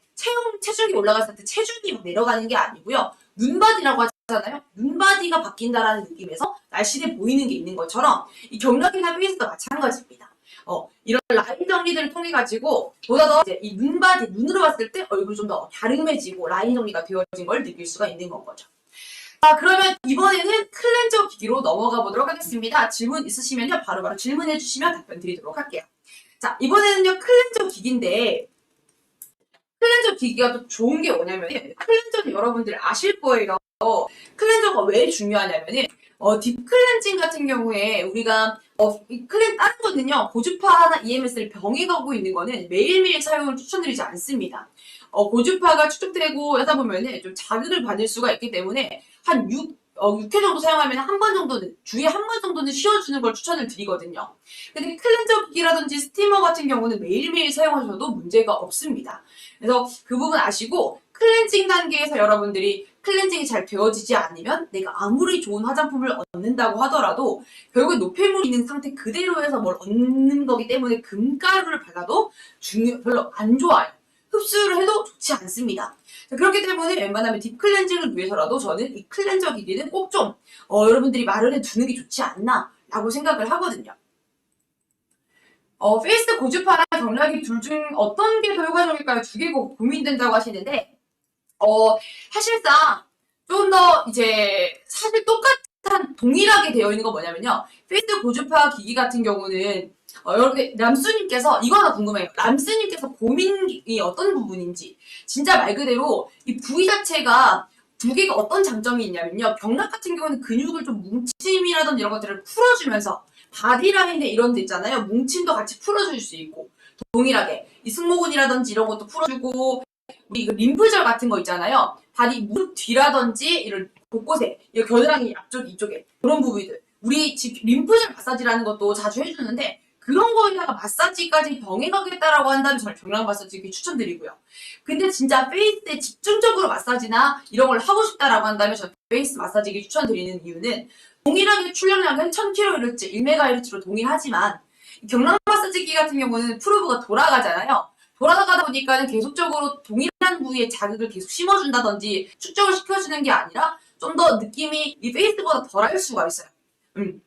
체중이 올라갔을 때 체중이 막 내려가는 게 아니고요. 눈바디라고 하잖아요. 눈바디가 바뀐다라는 느낌에서 날씬해 보이는 게 있는 것처럼 이 경락이나 페이스도 마찬가지입니다. 이런 라인 정리들을 통해 가지고 보다 더 이제 이 눈바디, 눈으로 봤을 때 얼굴이 좀 더 갸름해지고 라인 정리가 되어진 걸 느낄 수가 있는 건 거죠. 자, 그러면 이번에는 클렌저 기기로 넘어가 보도록 하겠습니다. 질문 있으시면요, 바로바로 질문해 주시면 답변 드리도록 할게요. 자, 이번에는요, 클렌저 기기인데, 클렌저 기기가 또 좋은 게 뭐냐면, 클렌저는 여러분들 아실 거예요. 클렌저가 왜 중요하냐면은, 딥클렌징 같은 경우에 우리가 다른 거는요, 고주파나 EMS를 병행하고 있는 거는 매일매일 사용을 추천드리지 않습니다. 고주파가 축적되고 하다 보면은 좀 자극을 받을 수가 있기 때문에 한 6회 정도 사용하면 한 번 정도는, 주에 한 번 정도는 쉬어주는 걸 추천을 드리거든요. 근데 클렌저 기기라든지 스티머 같은 경우는 매일매일 사용하셔도 문제가 없습니다. 그래서 그 부분 아시고, 클렌징 단계에서 여러분들이 클렌징이 잘 되어지지 않으면 내가 아무리 좋은 화장품을 얻는다고 하더라도 결국에 노폐물이 있는 상태 그대로에서 뭘 얻는 거기 때문에 금가루를 발라도 별로 안 좋아요. 흡수를 해도 좋지 않습니다. 그렇기 때문에 웬만하면 딥클렌징을 위해서라도 저는 이 클렌저 기기는 꼭 좀 여러분들이 마련해 두는 게 좋지 않나 라고 생각을 하거든요. 페이스 고주파랑 경락이 둘 중 어떤 게 더 효과적일까요? 두 개 고민된다고 하시는데 사실상 좀 더 이제 사실 똑같은 동일하게 되어 있는 건 뭐냐면요. 페이스 고주파 기기 같은 경우는 여러분 람수님께서 이거 하나 궁금해요. 람수님께서 고민이 어떤 부분인지 진짜 말 그대로 이 부위 자체가 두 개가 어떤 장점이 있냐면요. 경락 같은 경우는 근육을 좀 뭉침이라든지 이런 것들을 풀어주면서 바디라인에 이런 데 있잖아요. 뭉침도 같이 풀어줄 수 있고 동일하게 이 승모근이라든지 이런 것도 풀어주고 우리 림프절 같은 거 있잖아요. 다리 무릎 뒤라든지 이런 곳곳에 이 겨드랑이 앞쪽 이쪽에 그런 부위들 우리 집 림프절 마사지라는 것도 자주 해주는데 그런 거에다가 마사지까지 병행하겠다라고 한다면 저는 경락 마사지 추천드리고요. 근데 진짜 페이스에 집중적으로 마사지나 이런 걸 하고 싶다라고 한다면 저는 페이스 마사지기 추천드리는 이유는 동일하게 출력량은 1000kHz, 1MHz로 동일하지만 경락 마사지기 같은 경우는 프로브가 돌아가잖아요. 돌아가다 보니까 계속적으로 동일한 부위에 자극을 계속 심어준다든지 축적을 시켜주는 게 아니라 좀 더 느낌이 이 페이스보다 덜할 수가 있어요.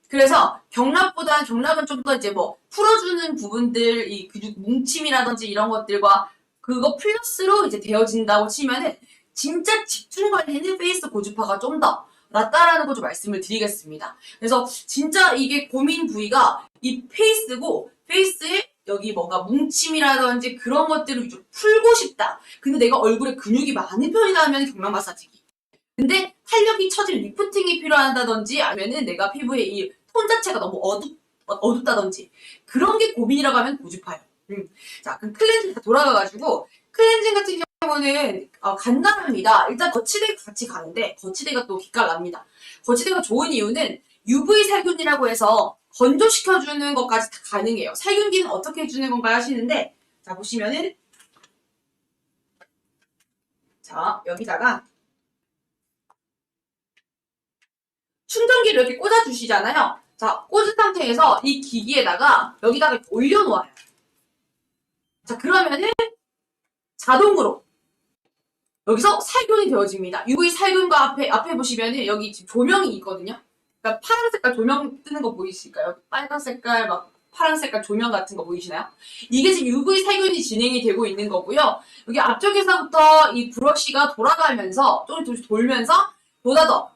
그래서 경락은 좀 더 이제 풀어주는 부분들, 이 근육 뭉침이라든지 이런 것들과 그거 플러스로 이제 되어진다고 치면은 진짜 집중 관리는 페이스 고주파가 좀 더 낫다라는 거 좀 말씀을 드리겠습니다. 그래서 진짜 이게 고민 부위가 이 페이스고 페이스에 여기 뭔가 뭉침이라든지 그런 것들을 좀 풀고 싶다. 근데 내가 얼굴에 근육이 많은 편이다 하면 경락 마사지기. 근데 탄력이 처진 리프팅이 필요하다든지 아니면은 내가 피부에 이 톤 자체가 너무 어둡다든지 그런 게 고민이라고 하면 고주파예요. 자, 그럼 클렌징 다 돌아가가지고 클렌징 같은 경우는 간단합니다. 일단 거치대 같이 가는데 거치대가 또 기깔납니다. 거치대가 좋은 이유는 UV 살균이라고 해서 건조시켜주는 것까지 다 가능해요. 살균기는 어떻게 해주는 건가 하시는데 자 보시면은 자 여기다가 충전기를 이렇게 꽂아주시잖아요. 자, 꽂은 상태에서 이 기기에다가 여기다가 올려놓아요. 자, 그러면은 자동으로 여기서 살균이 되어집니다. UV 살균과 앞에 보시면은 여기 지금 조명이 있거든요. 그러니까 파란 색깔 조명 뜨는 거 보이실까요? 빨간 색깔 파란 색깔 조명 같은 거 보이시나요? 이게 지금 UV 살균이 진행이 되고 있는 거고요. 여기 앞쪽에서부터 이 브러쉬가 돌아가면서 조금 돌면서 보다 더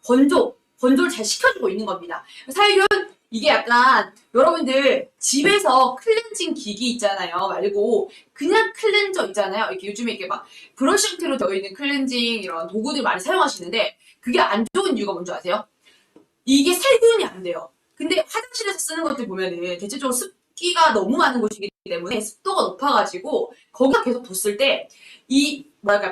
건조를 잘 시켜주고 있는 겁니다. 살균 이게 약간 여러분들 집에서 클렌징 기기 있잖아요. 말고 그냥 클렌저 있잖아요. 이렇게 요즘에 이렇게 막 브러쉬 형태로 되어 있는 클렌징 이런 도구들 많이 사용하시는데 그게 안 좋은 이유가 뭔지 아세요? 이게 살균이 안 돼요. 근데 화장실에서 쓰는 것들 보면은 대체적으로 습기가 너무 많은 곳이기 때문에 습도가 높아가지고 거기가 계속 뒀을 때 이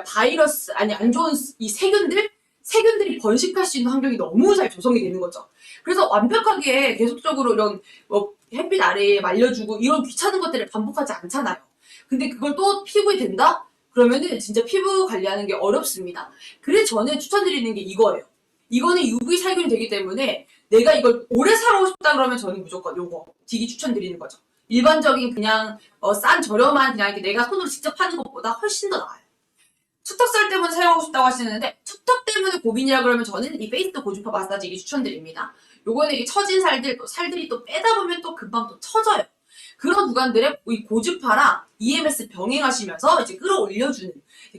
바이러스 아니 안 좋은 이 세균들 세균들이 번식할 수 있는 환경이 너무 잘 조성이 되는 거죠. 그래서 완벽하게 계속적으로 이런 뭐 햇빛 아래에 말려주고 이런 귀찮은 것들을 반복하지 않잖아요. 근데 그걸 또 피부에 된다? 그러면은 진짜 피부 관리하는 게 어렵습니다. 그래서 저는 추천드리는 게 이거예요. 이거는 UV 살균이 되기 때문에 내가 이걸 오래 사고 싶다 그러면 저는 무조건 요거 되게 추천드리는 거죠. 일반적인 그냥 싼 저렴한 그냥 이렇게 내가 손으로 직접 하는 것보다 훨씬 더 나아요. 투턱살 때문에 사용하고 싶다고 하시는데 투턱 때문에 고민이라 그러면 저는 이 페이스 고주파 마사지기 추천드립니다. 요거는 이게 처진 살들, 또 살들이 또 빼다 보면 또 금방 또 처져요. 그런 구간들에 이 고주파랑 EMS 병행하시면서 이제 끌어올려주는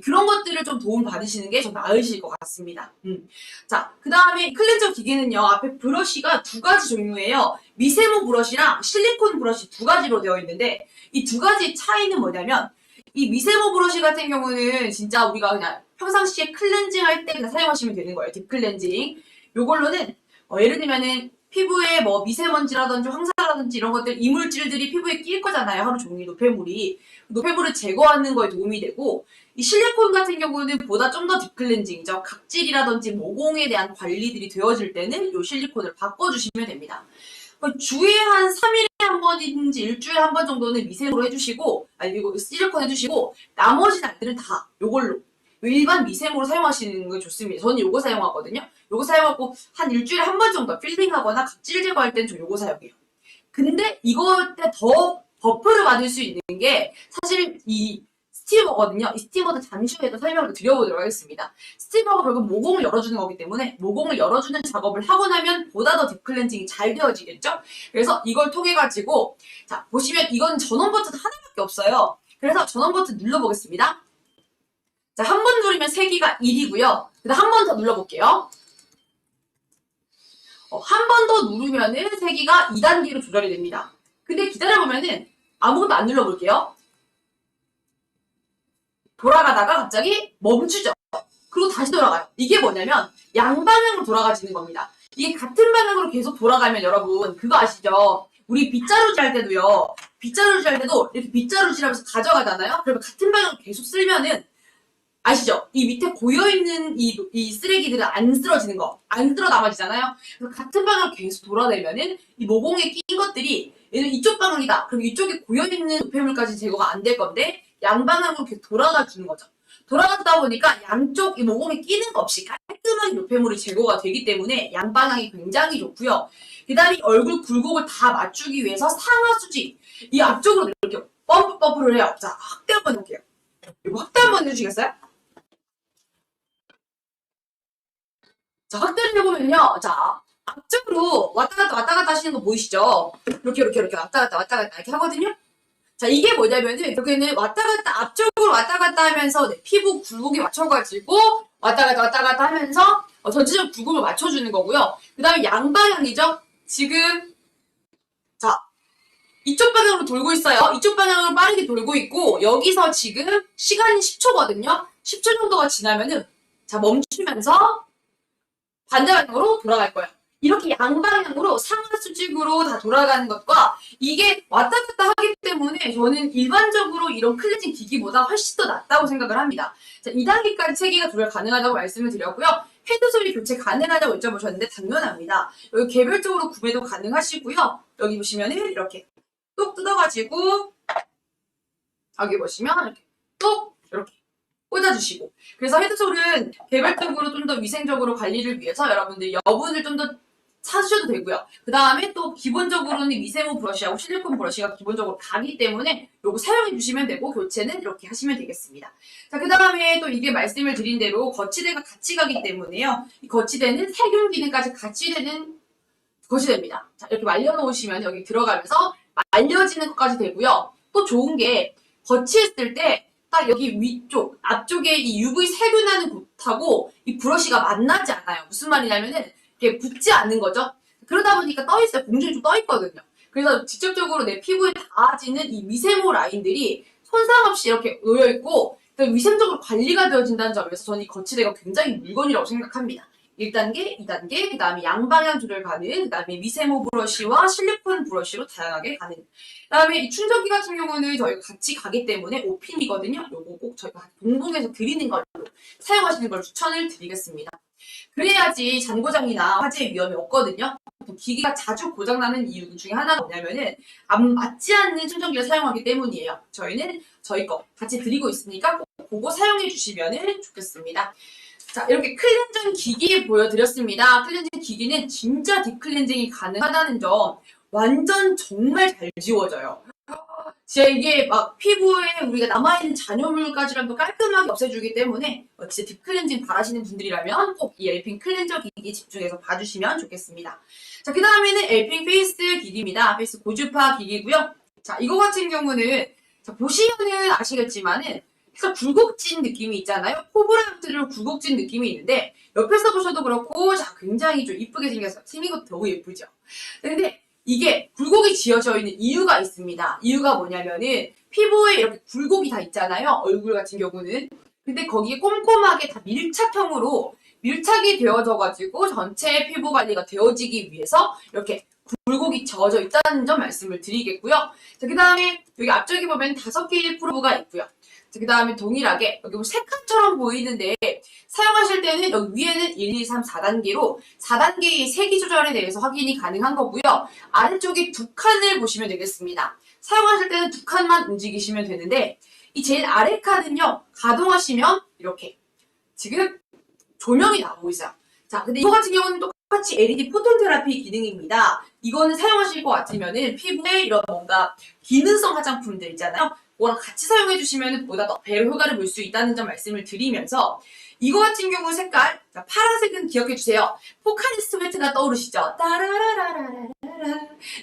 그런 것들을 좀 도움 받으시는 게 좀 나으실 것 같습니다. 자, 그 다음에 클렌저 기계는요, 앞에 브러쉬가 두 가지 종류예요. 미세모 브러쉬랑 실리콘 브러쉬 두 가지로 되어 있는데, 이 두 가지 차이는 뭐냐면, 이 미세모 브러쉬 같은 경우는 진짜 우리가 그냥 평상시에 클렌징 할 때 그냥 사용하시면 되는 거예요. 딥클렌징. 요걸로는, 예를 들면은, 피부에 뭐 미세먼지라든지 황사라든지 이런 것들 이물질들이 피부에 낄 거잖아요. 하루 종일 노폐물이. 노폐물을 제거하는 거에 도움이 되고 이 실리콘 같은 경우는 보다 좀 더 딥클렌징이죠. 각질이라든지 모공에 대한 관리들이 되어질 때는 이 실리콘을 바꿔주시면 됩니다. 주에 한 3일에 한 번인지 일주일에 한 번 정도는 미세모로 해주시고 아니고 실리콘 해주시고 나머지 날들은 다 요걸로 일반 미세모로 사용하시는 게 좋습니다. 저는 요거 사용하거든요. 요거 사용하고 한 일주일에 한 번 정도 필링하거나 각질 제거할 때는 저 요거 사용해요. 근데 이거 때 더 버프를 받을 수 있는 게 사실 이 스티머거든요. 이 스티머도 잠시 후에 또 설명을 드려보도록 하겠습니다. 스티머가 결국 모공을 열어주는 거기 때문에 모공을 열어주는 작업을 하고 나면 보다 더 딥클렌징이 잘 되어지겠죠? 그래서 이걸 통해 가지고 자 보시면 이건 전원 버튼 하나밖에 없어요. 그래서 전원 버튼 눌러보겠습니다. 자, 한 번 누르면 세기가 1이고요. 그다음 한 번 더 눌러볼게요. 한 번 더 누르면은 세기가 2단계로 조절이 됩니다. 근데 기다려보면은 아무것도 안 눌러볼게요. 돌아가다가 갑자기 멈추죠. 그리고 다시 돌아가요. 이게 뭐냐면 양방향으로 돌아가지는 겁니다. 이게 같은 방향으로 계속 돌아가면 여러분 그거 아시죠? 우리 빗자루질 할 때도요. 빗자루질 할 때도 이렇게 빗자루질 하면서 가져가잖아요. 그러면 같은 방향으로 계속 쓸면은 아시죠? 이 밑에 고여있는 이 쓰레기들은 안 쓰러지는 거. 안 쓸어 남아지잖아요. 그래서 같은 방향으로 계속 돌아다니면은 이 모공에 낀 것들이 얘는 이쪽 방향이다. 그럼 이쪽에 고여있는 노폐물까지 제거가 안 될 건데 양방향으로 계속 돌아가 주는 거죠. 돌아가다 보니까 양쪽 이 모공에 끼는 거 없이 깔끔하게 노폐물이 제거가 되기 때문에 양방향이 굉장히 좋고요. 그 다음에 얼굴 굴곡을 다 맞추기 위해서 상하 수직 이 앞쪽으로 이렇게 펌프를 해요. 자, 확대 한번 해볼게요. 이거 확대 한번 해주시겠어요? 자, 확대를 해보면요. 자, 앞쪽으로 왔다 갔다 하시는 거 보이시죠? 이렇게 왔다 갔다 이렇게 하거든요? 자, 이게 뭐냐면은, 여기는 왔다 갔다, 앞쪽으로 왔다 갔다 하면서 네, 피부 굴곡에 맞춰가지고, 왔다 갔다 하면서, 전체적 굴곡을 맞춰주는 거고요. 그 다음에 양방향이죠? 지금, 자, 이쪽 방향으로 돌고 있어요. 이쪽 방향으로 빠르게 돌고 있고, 여기서 지금 시간이 10초거든요? 10초 정도가 지나면은, 자, 멈추면서, 반대 방향으로 돌아갈 거예요. 이렇게 양방향으로 상하수직으로 다 돌아가는 것과 이게 왔다 갔다 하기 때문에 저는 일반적으로 이런 클렌징 기기보다 훨씬 더 낫다고 생각을 합니다. 자, 2단계까지 체계가 조절 가능하다고 말씀을 드렸고요. 헤드 소리 교체 가능하다고 여쭤보셨는데 당연합니다. 여기 개별적으로 구매도 가능하시고요. 여기 보시면은 이렇게 똑 뜯어가지고 여기 보시면 이렇게 똑 이렇게 꽂아주시고 그래서 헤드솔은 개별적으로 좀 더 위생적으로 관리를 위해서 여러분들 여분을 좀 더 사주셔도 되고요. 그 다음에 또 기본적으로는 미세모 브러쉬하고 실리콘 브러쉬가 기본적으로 가기 때문에 요거 사용해 주시면 되고 교체는 이렇게 하시면 되겠습니다. 자, 그 다음에 또 이게 말씀을 드린 대로 거치대가 같이 가기 때문에요. 이 거치대는 세균 기능까지 같이 되는 거치대입니다. 자, 이렇게 말려놓으시면 여기 들어가면서 말려지는 것까지 되고요. 또 좋은 게 거치했을 때 딱 여기 위쪽, 앞쪽에 이 UV 세균하는 곳하고 이 브러쉬가 만나지 않아요. 무슨 말이냐면은 이렇게 붙지 않는 거죠. 그러다 보니까 떠있어요. 공중에 좀 떠있거든요. 그래서 직접적으로 내 피부에 닿아지는 이 미세모 라인들이 손상 없이 이렇게 놓여있고 위생적으로 관리가 되어진다는 점에서 저는 이 거치대가 굉장히 물건이라고 생각합니다. 1단계, 2단계, 그 다음에 양방향 조절 가능, 그 다음에 미세모 브러쉬와 실리콘 브러쉬로 다양하게 가능. 그 다음에 이 충전기 같은 경우는 저희가 같이 가기 때문에 5핀이거든요. 요거 꼭 저희가 동봉해서 드리는 걸로 사용하시는 걸 추천을 드리겠습니다. 그래야지 잔고장이나 화재 위험이 없거든요. 기기가 자주 고장나는 이유 중에 하나가 뭐냐면은 안 맞지 않는 충전기를 사용하기 때문이에요. 저희는 저희 거 같이 드리고 있으니까 꼭 그거 사용해 주시면 좋겠습니다. 자, 이렇게 클렌징 기기 보여드렸습니다. 클렌징 기기는 진짜 딥클렌징이 가능하다는 점 완전 정말 잘 지워져요. 진짜 이게 막 피부에 우리가 남아있는 잔여물까지라도 깔끔하게 없애주기 때문에 진짜 딥클렌징 바라시는 분들이라면 꼭 이 엘핑 클렌저 기기 집중해서 봐주시면 좋겠습니다. 자, 그 다음에는 엘핑 페이스 기기입니다. 페이스 고주파 기기고요. 자, 이거 같은 경우는 자, 보시면은 아시겠지만은 살짝 굴곡진 느낌이 있잖아요. 코브라형태로 굴곡진 느낌이 있는데 옆에서 보셔도 그렇고 자, 굉장히 좀 이쁘게 생긴 것도 너무 예쁘죠. 근데 이게 굴곡이 지어져 있는 이유가 있습니다. 이유가 뭐냐면은 피부에 이렇게 굴곡이 다 있잖아요. 얼굴 같은 경우는. 근데 거기에 꼼꼼하게 다 밀착형으로 밀착이 되어져가지고 전체 피부 관리가 되어지기 위해서 이렇게 굴곡이 지어져 있다는 점 말씀을 드리겠고요. 자, 그 다음에 여기 앞쪽에 보면 5개의 프로브가 있고요. 그 다음에 동일하게 여기 세 칸처럼 보이는데 사용하실 때는 여기 위에는 1, 2, 3, 4단계로 4단계의 세기 조절에 대해서 확인이 가능한 거고요. 아래쪽에 2칸을 보시면 되겠습니다. 사용하실 때는 2칸만 움직이시면 되는데 이 제일 아래 칸은요. 가동하시면 이렇게 지금 조명이 나오고 있어요. 자, 근데 이거 같은 경우는 똑같이 LED 포톤 테라피 기능입니다. 이거는 사용하실 것 같으면은 피부에 이런 뭔가 기능성 화장품들 있잖아요. 그거랑 같이 사용해 주시면 보다 더 배로 효과를 볼 수 있다는 점 말씀을 드리면서 이거 같은 경우 색깔 자, 파란색은 기억해 주세요. 포카리 스웨트가 떠오르시죠? 따라라라라라라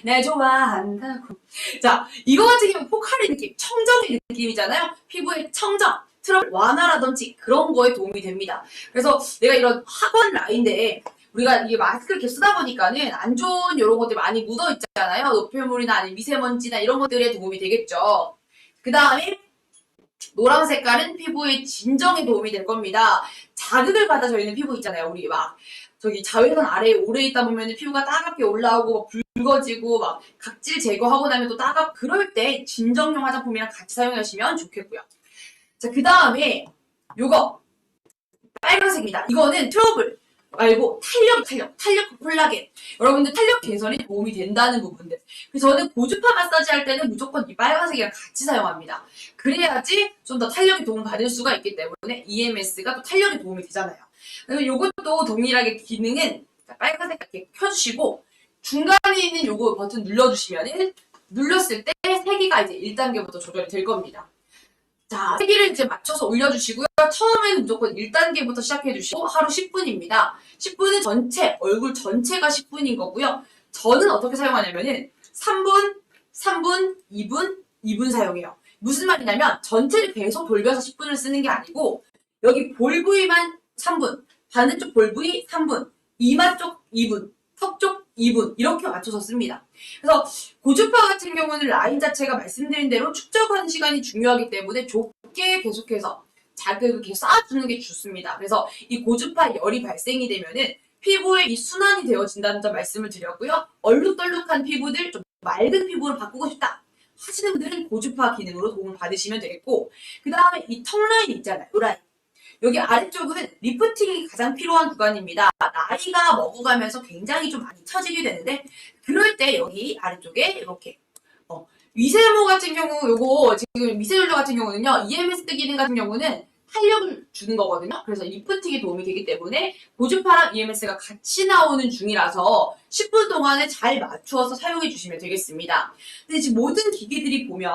날 좋아한다고. 자, 이거 같은 경우 포카리 느낌, 청정의 느낌이잖아요. 피부의 청정, 트러블 완화라든지 그런 거에 도움이 됩니다. 그래서 내가 이런 학원 라인데 우리가 이게 마스크를 계속 쓰다 보니까는 안 좋은 이런 것들 많이 묻어 있잖아요. 노폐물이나 아니면 미세먼지나 이런 것들에 도움이 되겠죠. 그 다음에 노란 색깔은 피부의 진정에 도움이 될 겁니다. 자극을 받아져 있는 피부 있잖아요. 우리 막 저기 자외선 아래에 오래 있다 보면 피부가 따갑게 올라오고 막 붉어지고 막 각질 제거하고 나면 또 그럴 때 진정용 화장품이랑 같이 사용하시면 좋겠고요. 자, 그 다음에 요거 빨간색입니다. 이거는 트러블 말고 탄력 콜라겐. 여러분들 탄력 개선에 도움이 된다는 부분들. 그래서 저는 고주파 마사지 할 때는 무조건 이 빨간색이랑 같이 사용합니다. 그래야지 좀 더 탄력이 도움 받을 수가 있기 때문에 EMS가 또 탄력에 도움이 되잖아요. 그래서 요것도 동일하게 기능은 빨간색 이렇게 켜주시고 중간에 있는 요거 버튼 눌러주시면은 눌렀을 때 세기가 이제 1단계부터 조절이 될 겁니다. 자, 세기를 이제 맞춰서 올려주시고요. 처음에는 무조건 1단계부터 시작해주시고 하루 10분입니다. 10분은 얼굴 전체가 10분인 거고요. 저는 어떻게 사용하냐면은 3분, 2분 사용해요. 무슨 말이냐면 전체를 계속 돌려서 10분을 쓰는 게 아니고 여기 볼 부위만 3분, 반대쪽 볼 부위 3분, 이마 쪽 2분, 턱 쪽 2분 이렇게 맞춰서 씁니다. 그래서 고주파 같은 경우는 라인 자체가 말씀드린 대로 축적하는 시간이 중요하기 때문에 좁게 계속해서 자극을 계속 쌓아주는 게 좋습니다. 그래서 이 고주파 열이 발생이 되면은 피부에 이 순환이 되어진다는 점 말씀을 드렸고요. 얼룩덜룩한 피부들 좀 맑은 피부로 바꾸고 싶다 하시는 분들은 고주파 기능으로 도움을 받으시면 되겠고 그 다음에 이 턱 라인 있잖아요. 이 라인. 여기 아래쪽은 리프팅이 가장 필요한 구간입니다. 나이가 먹어가면서 굉장히 좀 많이 처지게 되는데 그럴 때 여기 아래쪽에 이렇게 미세모 같은 경우 요거 지금 미세전류 같은 경우는요. EMS 기능 같은 경우는 탄력을 주는 거거든요. 그래서 리프팅에 도움이 되기 때문에 고주파랑 EMS가 같이 나오는 중이라서 10분 동안에 잘 맞추어서 사용해 주시면 되겠습니다. 근데 지금 모든 기기들이 보면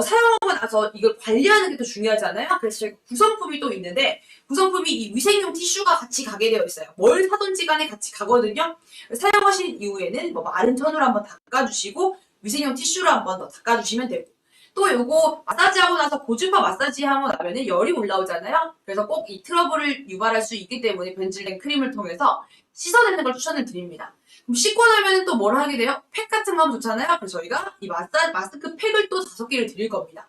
사용하고 나서 이걸 관리하는 게 더 중요하잖아요. 그래서 저희가 구성품이 또 있는데 구성품이 이 위생용 티슈가 같이 가게 되어 있어요. 뭘 사든지 간에 같이 가거든요. 사용하신 이후에는 마른 천으로 한번 닦아주시고 위생용 티슈로 한번 더 닦아주시면 되고 또 요거 마사지하고 나서 고주파 마사지하고 나면은 열이 올라오잖아요. 그래서 꼭 이 트러블을 유발할 수 있기 때문에 변질된 크림을 통해서 씻어내는 걸 추천을 드립니다. 그럼 씻고 나면 또 뭘 하게 돼요? 팩 같은 거 하면 좋잖아요. 그래서 저희가 이 마스크 팩을 또 5개를 드릴 겁니다.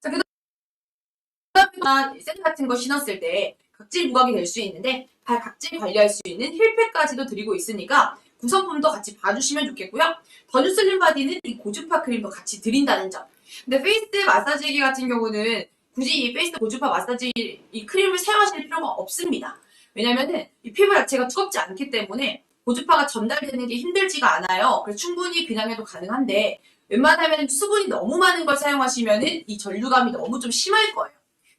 자, 그 다음에 셋 같은 거 신었을 때 각질 부각이 될 수 있는데 발 각질 관리할 수 있는 힐팩까지도 드리고 있으니까 구성품도 같이 봐주시면 좋겠고요. 더뉴 슬림 바디는 이 고주파 크림도 같이 드린다는 점. 근데 페이스 마사지기 같은 경우는 굳이 이 페이스 고주파 마사지 이 크림을 사용하실 필요가 없습니다. 왜냐면은 이 피부 자체가 두껍지 않기 때문에 고주파가 전달되는 게 힘들지가 않아요. 그래서 충분히 그냥 해도 가능한데 웬만하면 수분이 너무 많은 걸 사용하시면은 이 전류감이 너무 좀 심할 거예요.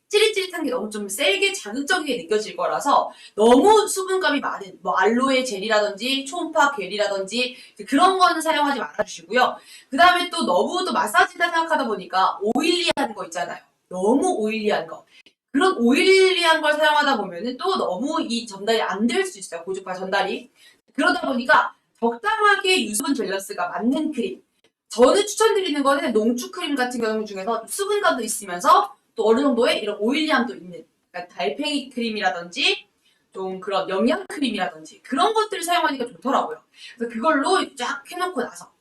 찌릿찌릿한 게 너무 좀 세게 자극적이게 느껴질 거라서 너무 수분감이 많은 뭐 알로에 젤이라든지 초음파 겔이라든지 그런 거는 사용하지 말아주시고요. 그 다음에 또 너무 또 마사지다 생각하다 보니까 오일리한 거 있잖아요. 너무 오일리한 거. 그런 오일리한 걸 사용하다 보면은 또 너무 이 전달이 안 될 수 있어요. 고주파 전달이. 그러다 보니까 적당하게 유수분 밸런스가 맞는 크림. 저는 추천드리는 거는 농축 크림 같은 경우 중에서 수분감도 있으면서 또 어느 정도의 이런 오일리함도 있는, 그러니까 달팽이 크림이라든지 좀 그런 영양 크림이라든지 그런 것들을 사용하니까 좋더라고요. 그래서 그걸로 쫙 해놓고 나서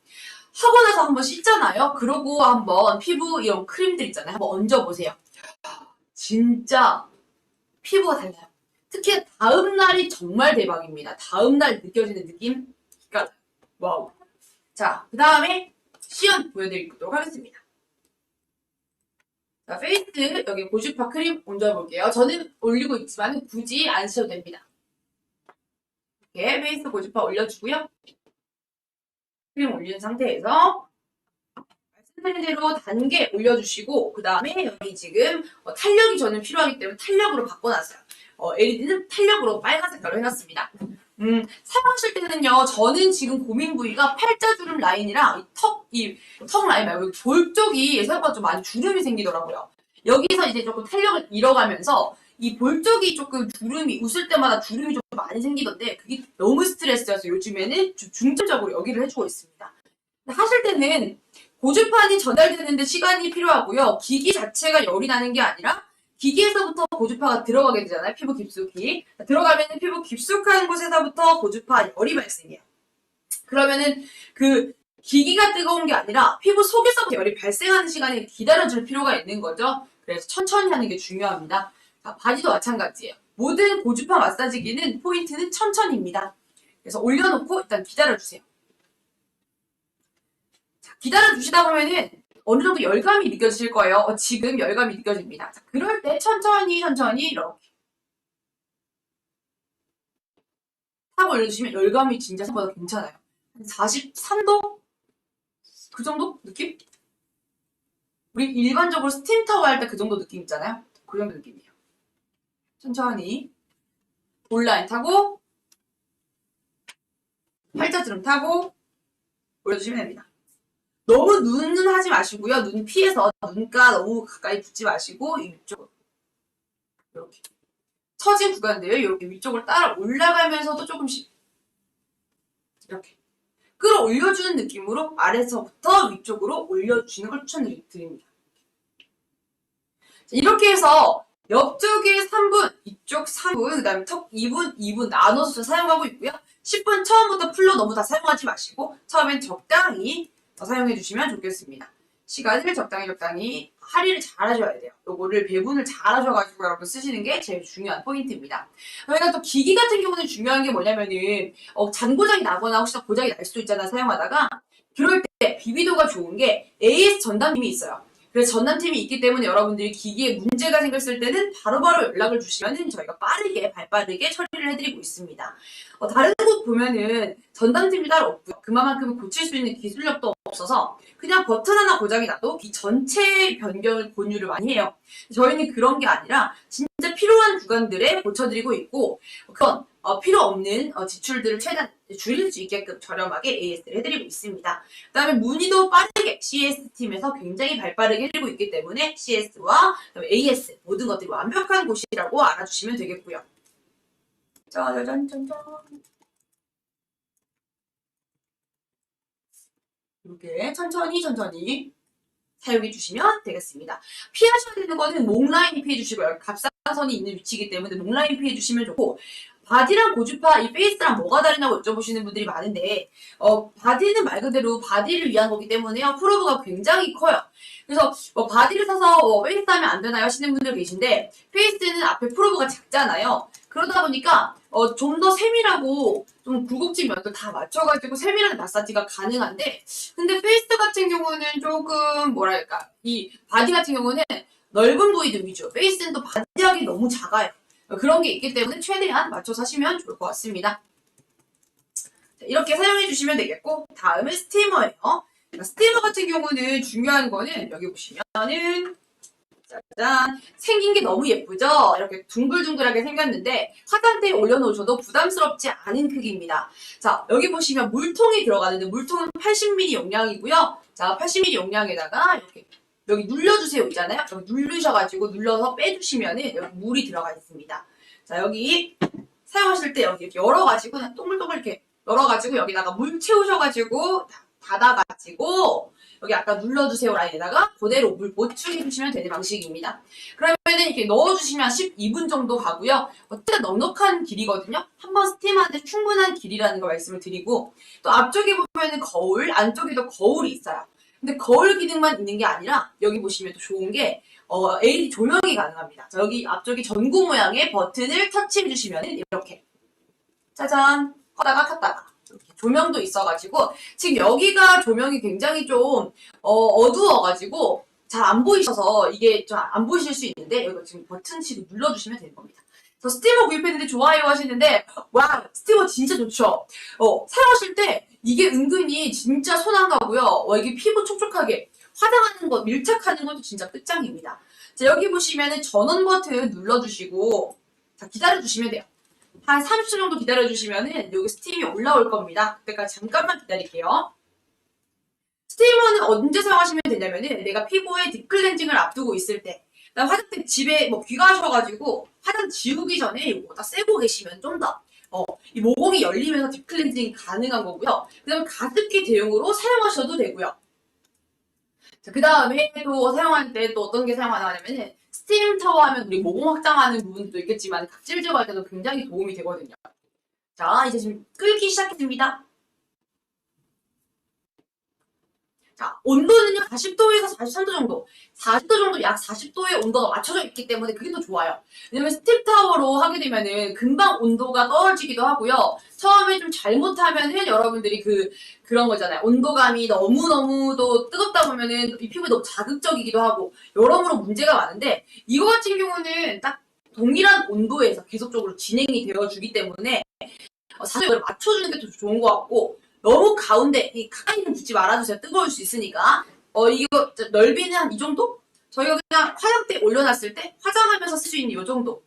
하고 나서 한번 씻잖아요. 그러고 한번 피부 이런 크림들 있잖아요. 한번 얹어보세요. 진짜 피부가 달라요. 특히 다음 날이 정말 대박입니다. 다음 날 느껴지는 느낌? 그러니까 와우. 자, 그 다음에 시연 보여드리도록 하겠습니다. 자, 페이스 여기 고주파 크림 얹어볼게요. 저는 올리고 있지만 굳이 안 쓰셔도 됩니다. 이렇게 페이스 고주파 올려주고요. 크림 올리는 상태에서 말씀드린 대로 단계 올려주시고 그 다음에 여기 지금 탄력이 저는 필요하기 때문에 탄력으로 바꿔놨어요. LED는 탄력으로 빨간 색깔로 해놨습니다. 사용하실 때는요, 저는 지금 고민 부위가 팔자주름 라인이랑 턱 라인 말고 볼 쪽이 생각보다 좀 많이 주름이 생기더라고요. 여기서 이제 조금 탄력을 잃어가면서 이 볼 쪽이 조금 주름이, 웃을 때마다 주름이 좀 많이 생기던데 그게 너무 스트레스여서 요즘에는 좀 중점적으로 여기를 해주고 있습니다. 하실 때는 고주판이 전달되는데 시간이 필요하고요. 기기 자체가 열이 나는 게 아니라 기기에서부터 고주파가 들어가게 되잖아요. 피부 깊숙이. 들어가면 피부 깊숙한 곳에서부터 고주파 열이 발생해요. 그러면은 그 기기가 뜨거운 게 아니라 피부 속에서부터 열이 발생하는 시간이 기다려줄 필요가 있는 거죠. 그래서 천천히 하는 게 중요합니다. 바디도 마찬가지예요. 모든 고주파 마사지기는 포인트는 천천히입니다. 그래서 올려놓고 일단 기다려주세요. 자, 기다려주시다 보면은 어느 정도 열감이 느껴지실 거예요. 지금 열감이 느껴집니다. 자, 그럴 때 천천히 이렇게 하고 올려주시면 열감이 진짜 생각보다 괜찮아요. 한 43도? 그 정도 느낌? 우리 일반적으로 스팀 타워 할 때 그 정도 느낌 있잖아요. 그 정도 느낌이에요. 천천히 볼라인 타고 팔자주름 타고 올려주시면 됩니다. 너무 눈은 하지 마시고요. 눈 피해서 눈가 너무 가까이 붙지 마시고 이쪽으로 이렇게 처진 구간들 이렇게 위쪽으로 따라 올라가면서도 조금씩 이렇게 끌어올려주는 느낌으로 아래서부터 위쪽으로 올려주시는 걸 추천드립니다. 이렇게 해서 옆쪽에 3분, 이쪽 3분, 그 다음에 턱 2분, 2분 나눠서 사용하고 있고요. 10분 처음부터 풀로 너무 다 사용하지 마시고 처음엔 적당히 사용해 주시면 좋겠습니다. 시간을 적당히 할애를 잘 하셔야 돼요. 요거를 배분을 잘 하셔가지고 여러분 쓰시는 게 제일 중요한 포인트입니다. 저희가 또 기기 같은 경우는 중요한 게 뭐냐면은 잔고장이 나거나 혹시나 고장이 날 수도 있잖아 사용하다가 그럴 때 비비도가 좋은 게 AS 전담팀이 있어요. 그래서 전담팀이 있기 때문에 여러분들이 기기에 문제가 생겼을 때는 바로바로 연락을 주시면 저희가 발빠르게 처리를 해드리고 있습니다. 다른 곳 보면은 전담팀이 따로 없고요. 그만큼 고칠 수 있는 기술력도 없어서 그냥 버튼 하나 고장이 나도 이 전체 변경을 권유를 많이 해요. 저희는 그런 게 아니라 진짜 필요한 구간들에 고쳐드리고 있고 그건 필요 없는 지출들을 최대한 줄일 수 있게끔 저렴하게 AS를 해드리고 있습니다. 그 다음에 문의도 빠르게 CS팀에서 굉장히 발빠르게 해드리고 있기 때문에 CS와 AS 모든 것들이 완벽한 곳이라고 알아주시면 되겠고요. 짜자잔짠짠. 이렇게 천천히 사용해 주시면 되겠습니다. 피하셔야 되는 거는 목 라인 피해 주시고요. 갑상선이 있는 위치이기 때문에 목 라인 피해 주시면 좋고 바디랑 고주파, 이 페이스랑 뭐가 다르냐고 여쭤보시는 분들이 많은데 바디는 말 그대로 바디를 위한 거기 때문에요. 프로브가 굉장히 커요. 그래서 바디를 사서 페이스 하면 안 되나요? 하시는 분들 계신데 페이스는 앞에 프로브가 작잖아요. 그러다 보니까 좀 더 세밀하고 좀 굴곡진 면도 다 맞춰가지고 세밀한 마사지가 가능한데 근데 페이스 같은 경우는 조금 뭐랄까 이 바디 같은 경우는 넓은 부위들 위주 페이스는 또 바디하기 너무 작아요. 그런 게 있기 때문에 최대한 맞춰서 하시면 좋을 것 같습니다. 자, 이렇게 사용해 주시면 되겠고, 다음은 스티머예요. 스티머 같은 경우는 중요한 거는 여기 보시면은 짜잔, 생긴 게 너무 예쁘죠? 이렇게 둥글둥글하게 생겼는데 화장대에 올려놓으셔도 부담스럽지 않은 크기입니다. 자, 여기 보시면 물통이 들어가는데 물통은 80ml 용량이고요. 자, 80ml 용량에다가 이렇게 여기 눌러주세요 있잖아요. 여기 누르셔가지고 눌러서 빼주시면은 여기 물이 들어가 있습니다. 자, 여기 사용하실 때 여기 이렇게 열어가지고 그냥 동글동글 이렇게 열어가지고 여기다가 물 채우셔가지고 닫아가지고 여기 아까 눌러주세요 라인에다가 그대로 물 보충해주시면 되는 방식입니다. 그러면은 이렇게 넣어주시면 12분 정도 가고요. 어쨌든 넉넉한 길이거든요. 한번 스팀하는데 충분한 길이라는 걸 말씀을 드리고, 또 앞쪽에 보면은 거울, 안쪽에도 거울이 있어요. 근데 거울 기능만 있는 게 아니라 여기 보시면 또 좋은 게 LED 조명이 가능합니다. 자, 여기 앞쪽에 전구 모양의 버튼을 터치해주시면 이렇게 짜잔 껐다가 켰다가 이렇게 조명도 있어가지고, 지금 여기가 조명이 굉장히 좀 어두워가지고 잘 안 보이셔서 이게 좀 안 보이실 수 있는데 여기 지금 버튼 치고 눌러주시면 되는 겁니다. 저 스티머 구입했는데 좋아요 하시는데, 와 스티머 진짜 좋죠. 사용하실 때 이게 은근히 진짜 손 안 가고요. 이게 피부 촉촉하게 화장하는 것, 밀착하는 것도 진짜 끝장입니다. 자, 여기 보시면은 전원 버튼 눌러주시고 자, 기다려주시면 돼요. 한 30초 정도 기다려주시면은 여기 스팀이 올라올 겁니다. 그때까지 잠깐만 기다릴게요. 스티머는 언제 사용하시면 되냐면은 내가 피부에 딥클렌징을 앞두고 있을 때, 그다음 화장대 집에 뭐 귀가하셔가지고 화장 지우기 전에 이거 딱 쐬고 계시면 좀 더 이 모공이 열리면서 딥클렌징이 가능한 거고요. 그다음에 가습기 대용으로 사용하셔도 되고요. 자, 그 다음에 또 사용할 때 또 어떤 게 사용하냐면은 스팀 타워 하면 우리 모공 확장하는 부분도 있겠지만 각질 제거할 때도 굉장히 도움이 되거든요. 자, 이제 지금 끓기 시작했습니다. 자, 온도는요 40도에서 43도 정도, 40도 정도, 약 40도의 온도가 맞춰져 있기 때문에 그게 더 좋아요. 왜냐면 스팀 타워로 하게 되면은 금방 온도가 떨어지기도 하고요. 처음에 좀 잘못하면은 여러분들이 그런 거잖아요. 온도감이 너무너무도 뜨겁다 보면은 이 피부에 너무 자극적이기도 하고 여러모로 문제가 많은데, 이거 같은 경우는 딱 동일한 온도에서 계속적으로 진행이 되어주기 때문에 사실 이걸 맞춰주는 게 더 좋은 것 같고, 너무 가운데 이 가까이는 붙지 말아주세요. 뜨거울 수 있으니까. 이거 넓이는 한 이 정도? 저희가 그냥 화장대에 올려놨을 때 화장하면서 쓸 수 있는 이 정도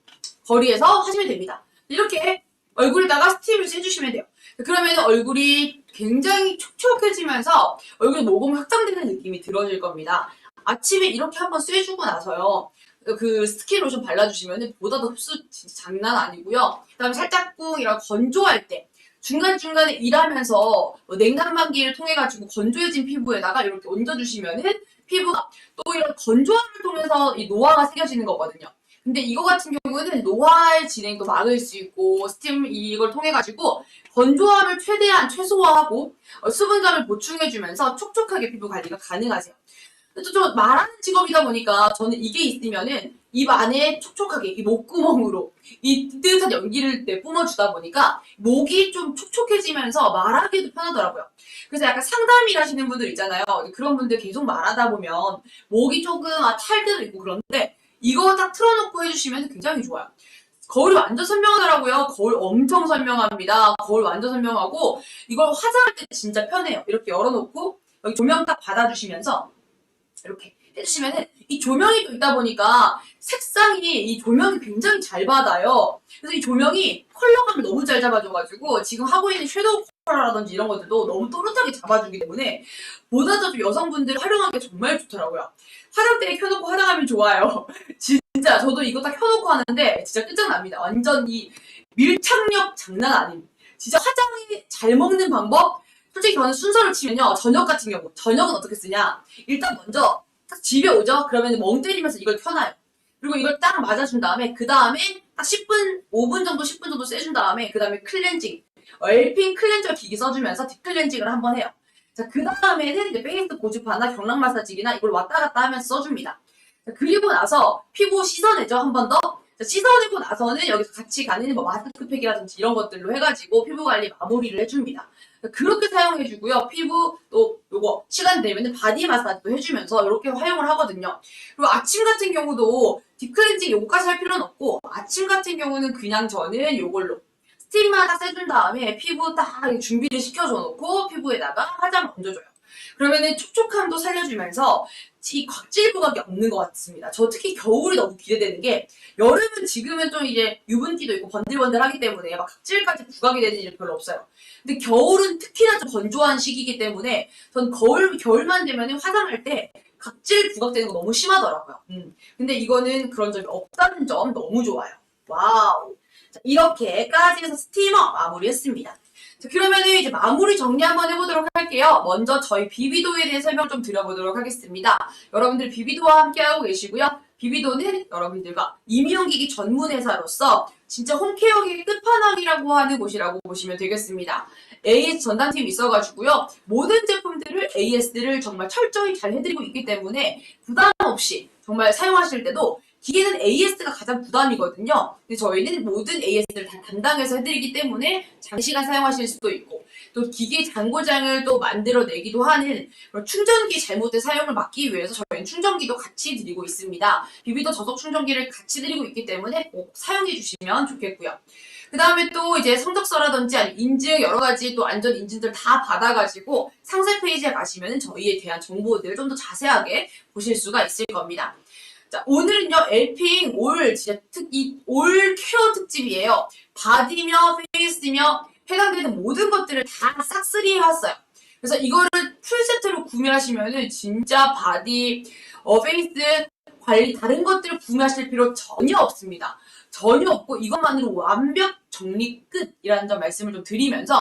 거리에서 하시면 됩니다. 이렇게 얼굴에다가 스팀을 쐬주시면 돼요. 그러면 얼굴이 굉장히 촉촉해지면서 얼굴 모공이 확장되는 느낌이 들어질 겁니다. 아침에 이렇게 한번 쐬주고 나서요, 그 스킨 로션 발라주시면 보다 더 흡수 진짜 장난 아니고요. 그 다음에 살짝 꾹 이런 건조할 때 중간중간에 일하면서 냉난방기를 통해가지고 건조해진 피부에다가 이렇게 얹어주시면은 피부가 또 이런 건조함을 통해서 이 노화가 생겨지는 거거든요. 근데 이거 같은 경우는 노화의 진행도 막을 수 있고, 스팀 이걸 통해가지고 건조함을 최대한 최소화하고 수분감을 보충해주면서 촉촉하게 피부 관리가 가능하세요. 또 좀 말하는 직업이다 보니까 저는 이게 있으면은 입 안에 촉촉하게 이 목구멍으로 이 뜨뜻한 연기를 뿜어주다 보니까 목이 좀 촉촉해지면서 말하기도 편하더라고요. 그래서 약간 상담일 하시는 분들 있잖아요. 그런 분들 계속 말하다 보면 목이 조금 탈 때도 있고 그런데 이거 딱 틀어놓고 해주시면 굉장히 좋아요. 거울이 완전 선명하더라고요. 거울 엄청 선명합니다. 거울 완전 선명하고 이걸 화장할 때 진짜 편해요. 이렇게 열어놓고 여기 조명 딱 받아주시면서 이렇게 해주시면은 이 조명이 또 있다 보니까 색상이 이 조명이 굉장히 잘 받아요. 그래서 이 조명이 컬러감을 너무 잘 잡아줘가지고 지금 하고 있는 섀도우 컬러라든지 이런 것들도 너무 또렷하게 잡아주기 때문에 보다 더 좀 여성분들 활용하기 정말 좋더라고요. 화장대에 켜놓고 화장하면 좋아요. 진짜 저도 이거 딱 켜놓고 하는데 진짜 끝장납니다. 완전 이 밀착력 장난 아님. 진짜 화장이 잘 먹는 방법? 솔직히 저는 순서를 치면요, 저녁 같은 경우, 저녁은 어떻게 쓰냐? 일단 먼저 딱 집에 오죠? 그러면 멍 때리면서 이걸 켜놔요. 그리고 이걸 딱 맞아준 다음에, 그 다음에 딱 10분, 5분 정도, 10분 정도 쐬준 다음에, 그 다음에 클렌징. 엘핀 클렌저 기기 써주면서 딥클렌징을 한번 해요. 자, 그 다음에는 이제 페이스 고주파나 경락 마사지기나 이걸 왔다 갔다 하면서 써줍니다. 자, 그리고 나서 피부 씻어내죠, 한 번 더. 자, 씻어내고 나서는 여기서 같이 가는 뭐 마스크팩이라든지 이런 것들로 해가지고 피부 관리 마무리를 해줍니다. 그렇게 사용해주고요. 피부 또 요거 시간 되면 바디 마사지도 해주면서 이렇게 활용을 하거든요. 그리고 아침 같은 경우도 딥클렌징 요거까지 할 필요는 없고 아침 같은 경우는 그냥 저는 요걸로 스팀만 딱 쐬준 다음에 피부 딱 준비를 시켜줘 놓고 피부에다가 화장 얹어줘요. 그러면은 촉촉함도 살려주면서 이 각질 부각이 없는 것 같습니다. 저 특히 겨울이 너무 기대되는 게 여름은 지금은 좀 이제 유분기도 있고 번들번들하기 때문에 막 각질까지 부각이 되는 일이 별로 없어요. 근데 겨울은 특히나 좀 건조한 시기이기 때문에 전 겨울만 되면 화장할 때 각질 부각되는 거 너무 심하더라고요. 근데 이거는 그런 점이 없다는 점 너무 좋아요. 와우. 자, 이렇게까지 해서 스티머 마무리했습니다. 자, 그러면은 이제 마무리 정리 한번 해보도록 할게요. 먼저 저희 비비도에 대해 설명 좀 드려보도록 하겠습니다. 여러분들 비비도와 함께하고 계시고요. 비비도는 여러분들과 이미용기기 전문 회사로서 진짜 홈케어기의 끝판왕이라고 하는 곳이라고 보시면 되겠습니다. AS 전담팀이 있어가지고요. 모든 제품들을 AS를 정말 철저히 잘 해드리고 있기 때문에 부담 없이 정말 사용하실 때도 기계는 AS가 가장 부담이거든요. 근데 저희는 모든 AS를 다 담당해서 해드리기 때문에 장시간 사용하실 수도 있고 또 기계 잔고장을 또 만들어내기도 하는 충전기 잘못된 사용을 막기 위해서 저희는 충전기도 같이 드리고 있습니다. 비비도 저속 충전기를 같이 드리고 있기 때문에 꼭 사용해 주시면 좋겠고요. 그 다음에 또 이제 성적서라든지 아니면 인증 여러 가지 또 안전 인증들 다 받아가지고 상세 페이지에 가시면 저희에 대한 정보들을 좀 더 자세하게 보실 수가 있을 겁니다. 자, 오늘은요, 엘핑 올 케어 특집이에요. 바디며 페이스며 해당되는 모든 것들을 다 싹쓸이 해왔어요. 그래서 이거를 풀세트로 구매하시면은 진짜 바디, 페이스 관리 다른 것들을 구매하실 필요 전혀 없습니다. 전혀 없고 이것만으로 완벽 정리 끝이라는 점 말씀을 좀 드리면서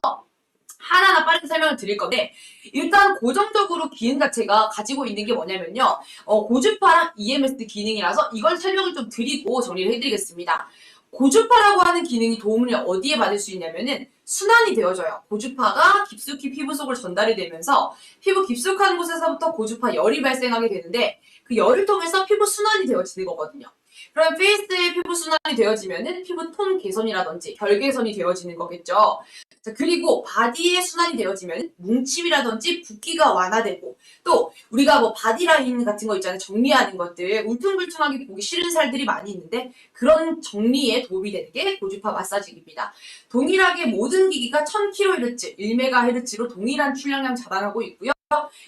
하나하나 빠르게 설명을 드릴 건데 일단 고정적으로 기능 자체가 가지고 있는 게 뭐냐면요. 고주파랑 EMS 기능이라서 이걸 설명을 좀 드리고 정리를 해드리겠습니다. 고주파라고 하는 기능이 도움을 어디에 받을 수 있냐면은 순환이 되어져요. 고주파가 깊숙이 피부 속을 전달이 되면서 피부 깊숙한 곳에서부터 고주파 열이 발생하게 되는데 그 열을 통해서 피부 순환이 되어지는 거거든요. 그럼 페이스의 피부 순환이 되어지면은 피부 톤 개선이라든지 결 개선이 되어지는 거겠죠. 자, 그리고 바디의 순환이 되어지면 뭉침이라든지 붓기가 완화되고 또 우리가 뭐 바디라인 같은 거 있잖아요. 정리하는 것들 울퉁불퉁하게 보기 싫은 살들이 많이 있는데 그런 정리에 도움이 되는 게 고주파 마사지기입니다. 동일하게 모든 기기가 1000kHz, 1MHz로 동일한 출력량 자랑하고 있고요.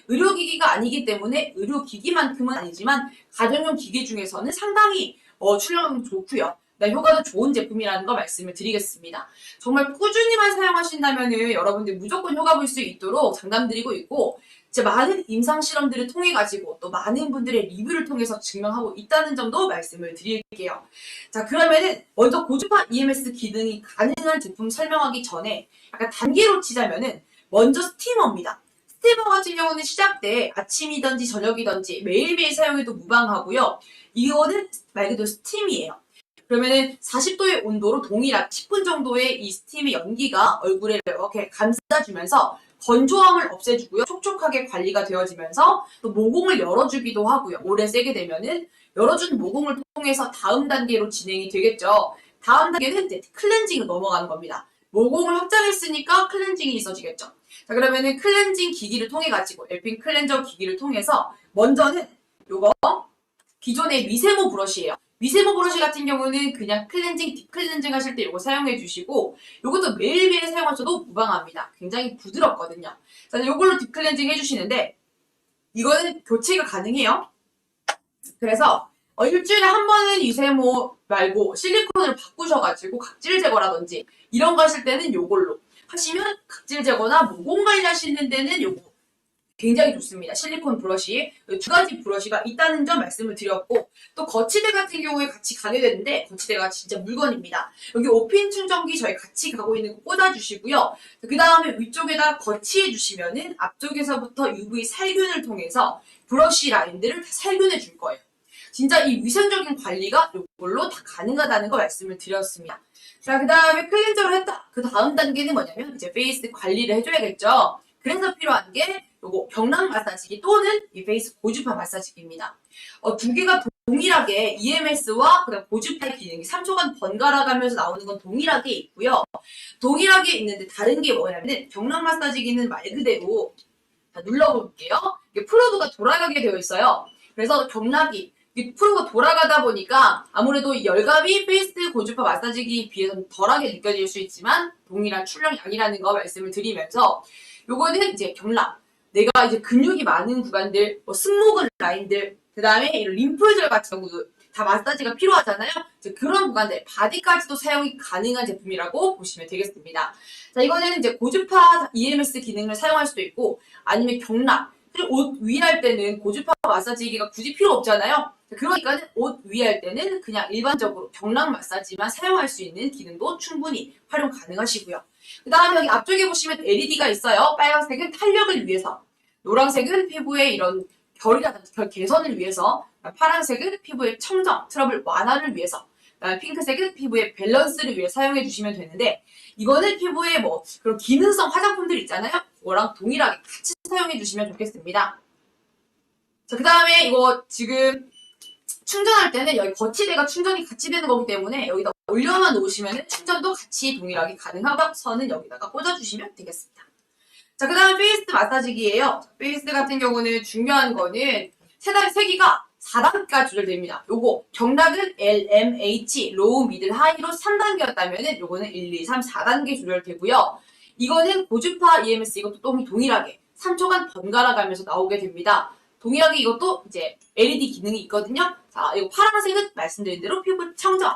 의료기기가 아니기 때문에 의료기기만큼은 아니지만 가정용 기기 중에서는 상당히 출력량이 좋고요. 효과도 좋은 제품이라는 거 말씀을 드리겠습니다. 정말 꾸준히만 사용하신다면 여러분들 무조건 효과 볼 수 있도록 장담드리고 있고 이제 많은 임상 실험들을 통해 가지고 또 많은 분들의 리뷰를 통해서 증명하고 있다는 점도 말씀을 드릴게요. 자, 그러면은 먼저 고주파 EMS 기능이 가능한 제품 설명하기 전에 약간 단계로 치자면은 먼저 스티머입니다. 스티머 같은 경우는 시작 때 아침이든지 저녁이든지 매일매일 사용해도 무방하고요. 이거는 말 그대로 스팀이에요. 그러면은 40도의 온도로 동일하게 10분 정도의 이 스팀의 연기가 얼굴에 이렇게 감싸주면서 건조함을 없애주고요. 촉촉하게 관리가 되어지면서 또 모공을 열어주기도 하고요. 오래 쓰게 되면은 열어준 모공을 통해서 다음 단계로 진행이 되겠죠. 다음 단계는 이제 클렌징으로 넘어가는 겁니다. 모공을 확장했으니까 클렌징이 있어지겠죠. 자, 그러면은 클렌징 기기를 통해 가지고 엘핑 클렌저 기기를 통해서 먼저는 요거 기존의 미세모 브러쉬예요. 미세모 브러쉬 같은 경우는 그냥 클렌징, 딥클렌징 하실 때 이거 사용해 주시고 이것도 매일매일 사용하셔도 무방합니다. 굉장히 부드럽거든요. 자, 이걸로 딥클렌징 해주시는데 이거는 교체가 가능해요. 그래서 일주일에 한 번은 미세모 말고 실리콘으로 바꾸셔가지고 각질 제거라든지 이런 거 하실 때는 이걸로 하시면 각질 제거나 모공 관리 하시는 데는 요거 굉장히 좋습니다. 실리콘 브러쉬 두 가지 브러쉬가 있다는 점 말씀을 드렸고 또 거치대 같은 경우에 같이 가게 되는데 거치대가 진짜 물건입니다. 여기 5핀 충전기 저희 같이 가고 있는 거 꽂아주시고요. 그 다음에 위쪽에다 거치해 주시면은 앞쪽에서부터 UV 살균을 통해서 브러쉬 라인들을 다 살균해 줄 거예요. 진짜 이 위생적인 관리가 이걸로 다 가능하다는 거 말씀을 드렸습니다. 자, 그 다음에 클렌저를 했다. 그 다음 단계는 뭐냐면 이제 페이스 관리를 해줘야겠죠. 그래서 필요한 게 요거 경락 마사지기 또는 이 페이스 고주파 마사지기입니다. 두 개가 동일하게 EMS와 그다음 고주파의 기능이 3초간 번갈아 가면서 나오는 건 동일하게 있고요. 동일하게 있는데 다른 게 뭐냐면 경락 마사지기는 말 그대로 자, 눌러볼게요. 이게 프로브가 돌아가게 되어 있어요. 그래서 경락이 이 프로가 돌아가다 보니까 아무래도 열감이 페이스 고주파 마사지기에 비해서는 덜하게 느껴질 수 있지만 동일한 출력량이라는 거 말씀을 드리면서 요거는 이제 경락, 내가 이제 근육이 많은 구간들, 뭐 승모근 라인들, 그 다음에 이런 림프절 같은 경우도 다 마사지가 필요하잖아요. 이제 그런 구간들, 바디까지도 사용이 가능한 제품이라고 보시면 되겠습니다. 자, 이거는 이제 고주파 EMS 기능을 사용할 수도 있고, 아니면 경락, 그리고 옷 위에 할 때는 고주파 마사지기가 굳이 필요 없잖아요. 그러니까 옷 위에 할 때는 그냥 일반적으로 경락 마사지만 사용할 수 있는 기능도 충분히 활용 가능하시고요. 그 다음에 여기 앞쪽에 보시면 LED가 있어요. 빨간색은 탄력을 위해서, 노란색은 피부의 이런 결이라든지 결 개선을 위해서, 파란색은 피부의 청정, 트러블 완화를 위해서, 핑크색은 피부의 밸런스를 위해 사용해 주시면 되는데, 이거는 피부에 뭐 그런 기능성 화장품들 있잖아요. 그거랑 동일하게 같이 사용해 주시면 좋겠습니다. 자, 그 다음에 이거 지금 충전할 때는 여기 거치대가 충전이 같이 되는 거기 때문에 여기다 올려만 놓으시면 충전도 같이 동일하게 가능하고 선은 여기다가 꽂아주시면 되겠습니다. 자, 그 다음에 페이스 마사지기예요. 페이스 같은 경우는 중요한 거는 세기가 4단계까지 조절됩니다. 요거 경락은 L, M, H, 로우, 미들, 하이로 3단계였다면은 요거는 1, 2, 3, 4단계 조절되고요. 이거는 고주파 EMS 이것도 동일하게 3초간 번갈아 가면서 나오게 됩니다. 동일하게 이것도 이제 LED 기능이 있거든요. 자, 이거 파란색은 말씀드린 대로 피부 청정,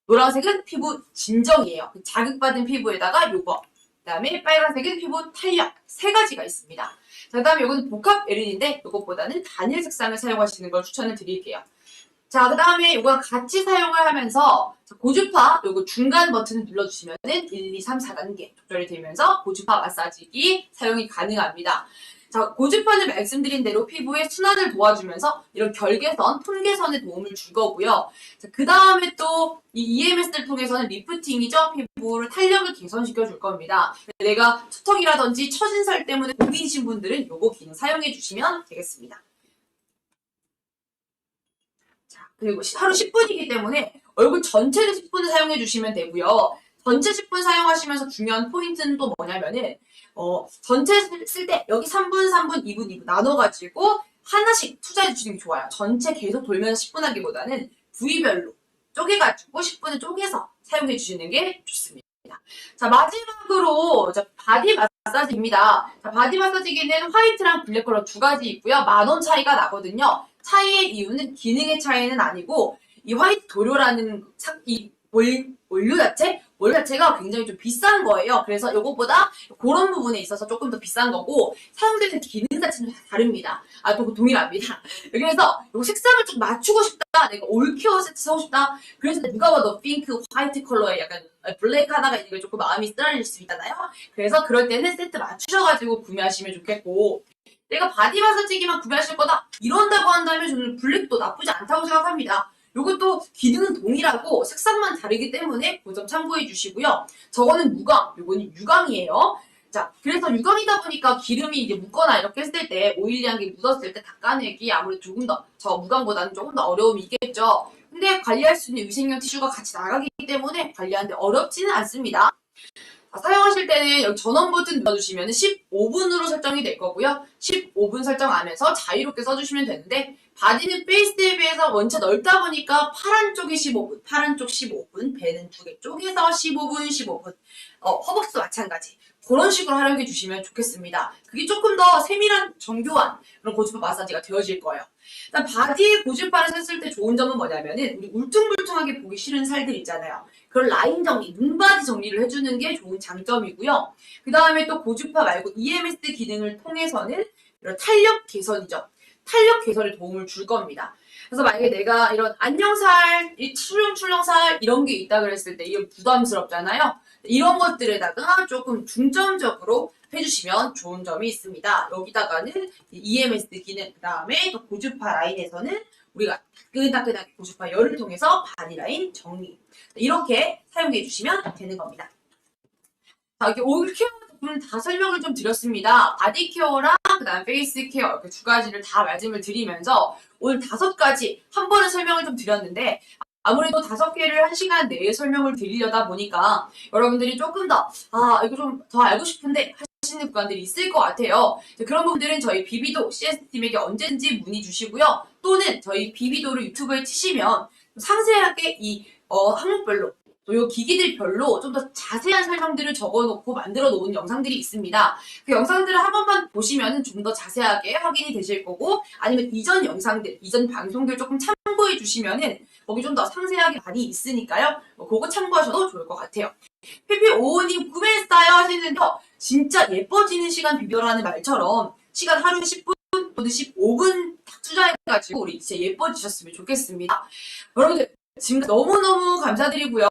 노란색은 피부 진정이에요. 자극받은 피부에다가 요거, 그 다음에 빨간색은 피부 탄력, 3가지가 있습니다. 자, 그 다음에 이거는 복합 LED인데 이것보다는 단일 색상을 사용하시는 걸 추천을 드릴게요. 자, 그 다음에 이거랑 같이 사용을 하면서 고주파 요거 중간 버튼을 눌러주시면은 1, 2, 3, 4단계 조절이 되면서 고주파 마사지기 사용이 가능합니다. 자, 고주파는 말씀드린 대로 피부의 순환을 도와주면서 이런 결 개선, 톤 개선에 도움을 줄 거고요. 자, 그 다음에 또 이 EMS를 통해서는 리프팅이죠. 피부를 탄력을 개선시켜 줄 겁니다. 내가 투턱이라든지 처진 살 때문에 고민이신 분들은 요거 기능 사용해 주시면 되겠습니다. 자, 그리고 하루 10분이기 때문에 얼굴 전체를 10분을 사용해 주시면 되고요. 전체 10분 사용하시면서 중요한 포인트는 또 뭐냐면은 전체 쓸 때 여기 3분, 3분, 2분, 2분 나눠가지고 하나씩 투자해 주시는 게 좋아요. 전체 계속 돌면서 10분 하기보다는 부위별로 쪼개가지고 10분을 쪼개서 사용해 주시는 게 좋습니다. 자, 마지막으로 바디 마사지입니다. 자, 바디 마사지기는 화이트랑 블랙 컬러 2가지 있고요. 10,000원 차이가 나거든요. 차이의 이유는 기능의 차이는 아니고 이 화이트 도료라는 이 원료 자체가 굉장히 좀 비싼 거예요. 그래서 이것보다 그런 부분에 있어서 조금 더 비싼 거고 사용되는 기능 자체는 다릅니다. 또 동일합니다. 그래서 이 색상을 좀 맞추고 싶다. 내가 올케어 세트 사고 싶다. 그래서 누가 봐도 핑크, 화이트 컬러에 약간 블랙 하나가 있는 게 조금 마음이 쓰라릴 수 있잖아요. 그래서 그럴 때는 세트 맞추셔가지고 구매하시면 좋겠고 내가 바디 마사지기만 구매하실 거다. 이런다고 한다면 저는 블랙도 나쁘지 않다고 생각합니다. 이것도 기능은 동일하고 색상만 다르기 때문에 그 점 참고해 주시고요. 저거는 무광, 이거는 유광이에요. 자, 그래서 유광이다 보니까 기름이 이제 묻거나 이렇게 했을 때 오일리한 게 묻었을 때 닦아내기 아무래도 조금 더 저 무광보다는 조금 더 어려움이 있겠죠. 근데 관리할 수 있는 위생용 티슈가 같이 나가기 때문에 관리하는데 어렵지는 않습니다. 사용하실 때는 여기 전원 버튼 눌러주시면 15분으로 설정이 될 거고요. 15분 설정 안에서 자유롭게 써주시면 되는데 바디는 페이스에 비해서 원체 넓다 보니까 파란 쪽이 15분, 파란 쪽 15분, 배는 2개 쪽에서 15분, 15분. 허벅지도 마찬가지. 그런 식으로 활용해 주시면 좋겠습니다. 그게 조금 더 세밀한 정교한 그런 고주파 마사지가 되어질 거예요. 일단 바디에 고주파를 썼을 때 좋은 점은 뭐냐면은 우리 울퉁불퉁하게 보기 싫은 살들 있잖아요. 그런 라인 정리, 눈바디 정리를 해주는 게 좋은 장점이고요. 그 다음에 또 고주파 말고 EMS 기능을 통해서는 이런 탄력 개선이죠. 탄력 개선에 도움을 줄 겁니다. 그래서 만약에 내가 이런 안녕살, 이 출렁출렁살 이런 게 있다 그랬을 때 이건 부담스럽잖아요. 이런 것들에다가 조금 중점적으로 해주시면 좋은 점이 있습니다. 여기다가는 EMS 기능, 그 다음에 또 고주파 라인에서는 우리가 따끈따끈하게 고주파 열을 통해서 바디 라인 정리 이렇게 사용해 주시면 되는 겁니다. 자, 이렇게 올케어 제품 다 설명을 좀 드렸습니다. 바디 케어랑 그다음 페이스 케어 이렇게 2가지를 다 말씀을 드리면서 오늘 5가지 한 번에 설명을 좀 드렸는데 아무래도 5개를 1시간 내에 설명을 드리려다 보니까 여러분들이 조금 더 이거 좀 더 알고 싶은데 하시는 하시는 구간들이 있을 것 같아요. 그런 부분들은 저희 비비도 CS팀에게 언제든지 문의 주시고요. 또는 저희 비비도를 유튜브에 치시면 상세하게 이 항목별로 또 요 기기들별로 좀 더 자세한 설명들을 적어놓고 만들어 놓은 영상들이 있습니다. 그 영상들을 한 번만 보시면 좀 더 자세하게 확인이 되실 거고, 아니면 이전 영상들, 이전 방송들 조금 참고해 주시면은 거기 좀 더 상세하게 많이 있으니까요. 그거 참고하셔도 좋을 것 같아요. PP55님 구매했어요 하시는데요. 진짜 예뻐지는 시간 비벼라는 말처럼 시간 하루에 10분 또는 15분 딱 투자해가지고 우리 진짜 예뻐지셨으면 좋겠습니다. 여러분들 지금 너무너무 감사드리고요.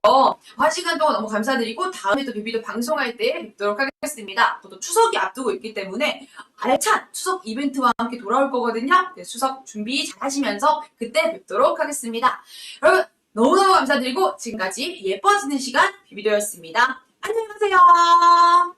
1시간 동안 너무 감사드리고 다음에 또 비비도 방송할 때 뵙도록 하겠습니다. 또 추석이 앞두고 있기 때문에 알찬 추석 이벤트와 함께 돌아올 거거든요. 추석 준비 잘 하시면서 그때 뵙도록 하겠습니다. 여러분 너무너무 감사드리고 지금까지 예뻐지는 시간 비비도였습니다. 안녕히 가세요.